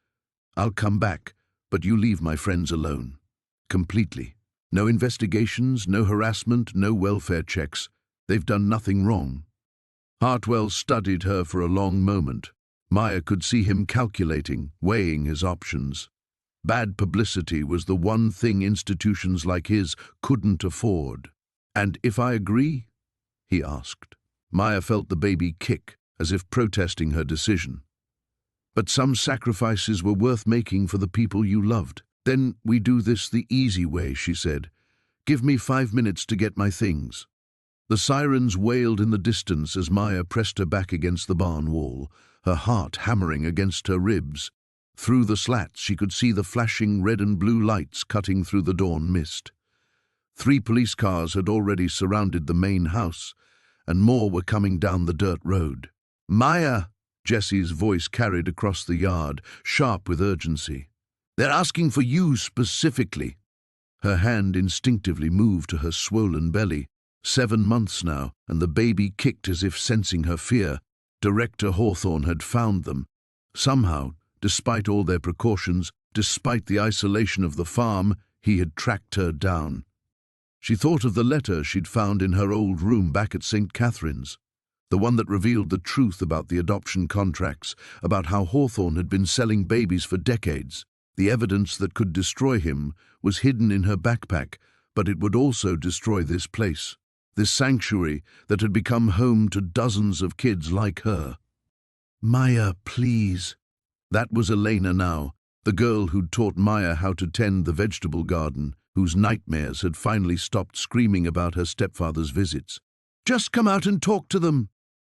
I'll come back, but you leave my friends alone. Completely. No investigations, no harassment, no welfare checks. They've done nothing wrong." Hartwell studied her for a long moment. Maya could see him calculating, weighing his options. Bad publicity was the one thing institutions like his couldn't afford. "And if I agree?" he asked. Maya felt the baby kick, as if protesting her decision. "But some sacrifices were worth making for the people you loved." "Then we do this the easy way," she said. "Give me 5 minutes to get my things." The sirens wailed in the distance as Maya pressed her back against the barn wall, her heart hammering against her ribs. Through the slats she could see the flashing red and blue lights cutting through the dawn mist. 3 police cars had already surrounded the main house, and more were coming down the dirt road. "Maya!" Jessie's voice carried across the yard, sharp with urgency. "They're asking for you specifically." Her hand instinctively moved to her swollen belly. 7 months now, and the baby kicked as if sensing her fear. Director Hawthorne had found them. Somehow, despite all their precautions, Despite the isolation of the farm, he had tracked her down. She thought of the letter she'd found in her old room back at St. Catherine's, the one that revealed the truth about the adoption contracts, about how Hawthorne had been selling babies for decades. The evidence that could destroy him was hidden in her backpack, but it would also destroy this place, this sanctuary that had become home to dozens of kids like her. "Maya, please." That was Elena now, the girl who'd taught Maya how to tend the vegetable garden, whose nightmares had finally stopped screaming about her stepfather's visits. "Just come out and talk to them."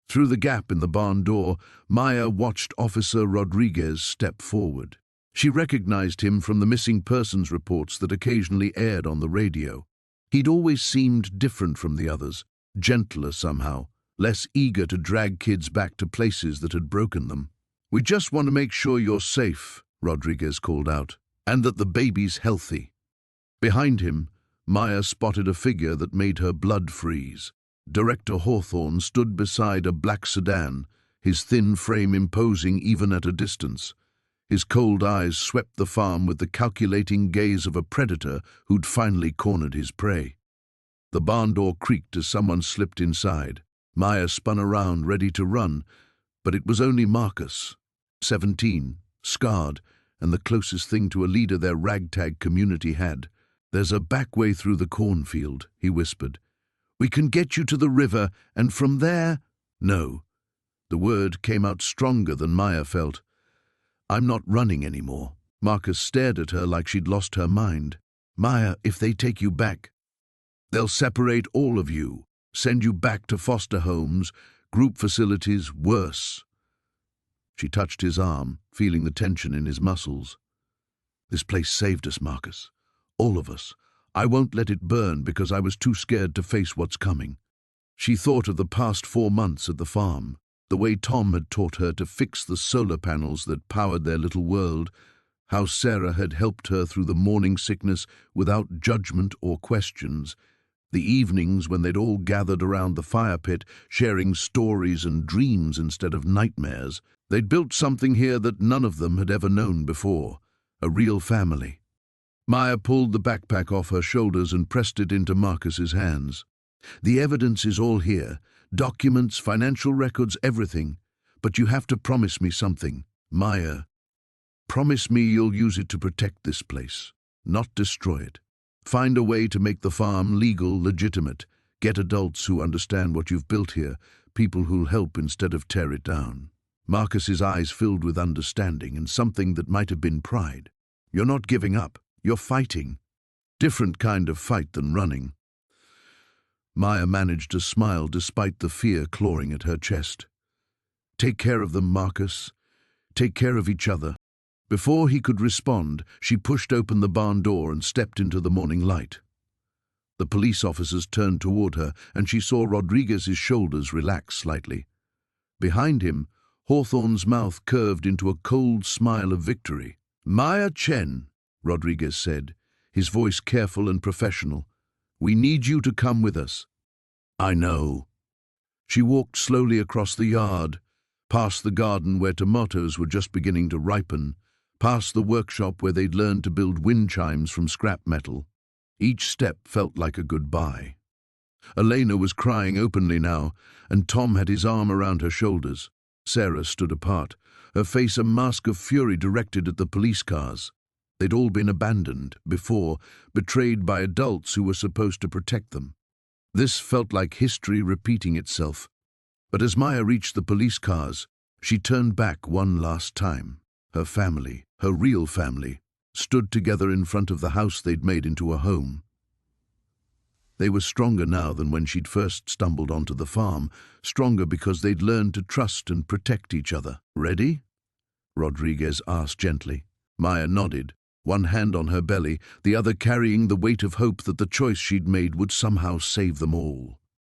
Through the gap in the barn door, Maya watched Officer Rodriguez step forward. She recognized him from the missing persons reports that occasionally aired on the radio. He'd always seemed different from the others, gentler somehow, less eager to drag kids back to places that had broken them. "We just want to make sure you're safe," Rodriguez called out, "and that the baby's healthy." Behind him, Maya spotted a figure that made her blood freeze. Director Hawthorne stood beside a black sedan, his thin frame imposing even at a distance. His cold eyes swept the farm with the calculating gaze of a predator who'd finally cornered his prey. The barn door creaked as someone slipped inside. Maya spun around, ready to run, but it was only Marcus, 17, scarred, and the closest thing to a leader their ragtag community had. "There's a back way through the cornfield," he whispered. "We can get you to the river, and from there—" "No." The word came out stronger than Maya felt. "I'm not running anymore." Marcus stared at her like she'd lost her mind. "Maya, if they take you back, they'll separate all of you, send you back to foster homes, group facilities, worse." She touched his arm, feeling the tension in his muscles. "This place saved us, Marcus. All of us. I won't let it burn because I was too scared to face what's coming." She thought of the past 4 months at the farm, the way Tom had taught her to fix the solar panels that powered their little world, how Sarah had helped her through the morning sickness without judgment or questions, the evenings when they'd all gathered around the fire pit, sharing stories and dreams instead of nightmares. They'd built something here that none of them had ever known before, a real family. Maya pulled the backpack off her shoulders and pressed it into Marcus's hands. "The evidence is all here, documents, financial records, everything. But you have to promise me something, Maya. Promise me you'll use it to protect this place, not destroy it. Find a way to make the farm legal, legitimate. Get adults who understand what you've built here, people who'll help instead of tear it down." Marcus's eyes filled with understanding and something that might have been pride. "You're not giving up. You're fighting. Different kind of fight than running." Maya managed to smile despite the fear clawing at her chest. "Take care of them, Marcus. Take care of each other." Before he could respond, she pushed open the barn door and stepped into the morning light. The police officers turned toward her, and she saw Rodriguez's shoulders relax slightly. Behind him, Hawthorne's mouth curved into a cold smile of victory. "Maya Chen," Rodriguez said, his voice careful and professional, "we need you to come with us." "I know." She walked slowly across the yard, past the garden where tomatoes were just beginning to ripen, past the workshop where they'd learned to build wind chimes from scrap metal. Each step felt like a goodbye. Elena was crying openly now, and Tom had his arm around her shoulders. Sarah stood apart, her face a mask of fury directed at the police cars. They'd all been abandoned, before, betrayed by adults who were supposed to protect them. This felt like history repeating itself. But as Maya reached the police cars, she turned back one last time. Her family, her real family, stood together in front of the house they'd made into a home. They were stronger now than when she'd first stumbled onto the farm, stronger because they'd learned to trust and protect each other. "Ready?" Rodriguez asked gently. Maya nodded, one hand on her belly, the other carrying the weight of hope that the choice she'd made would somehow save them all.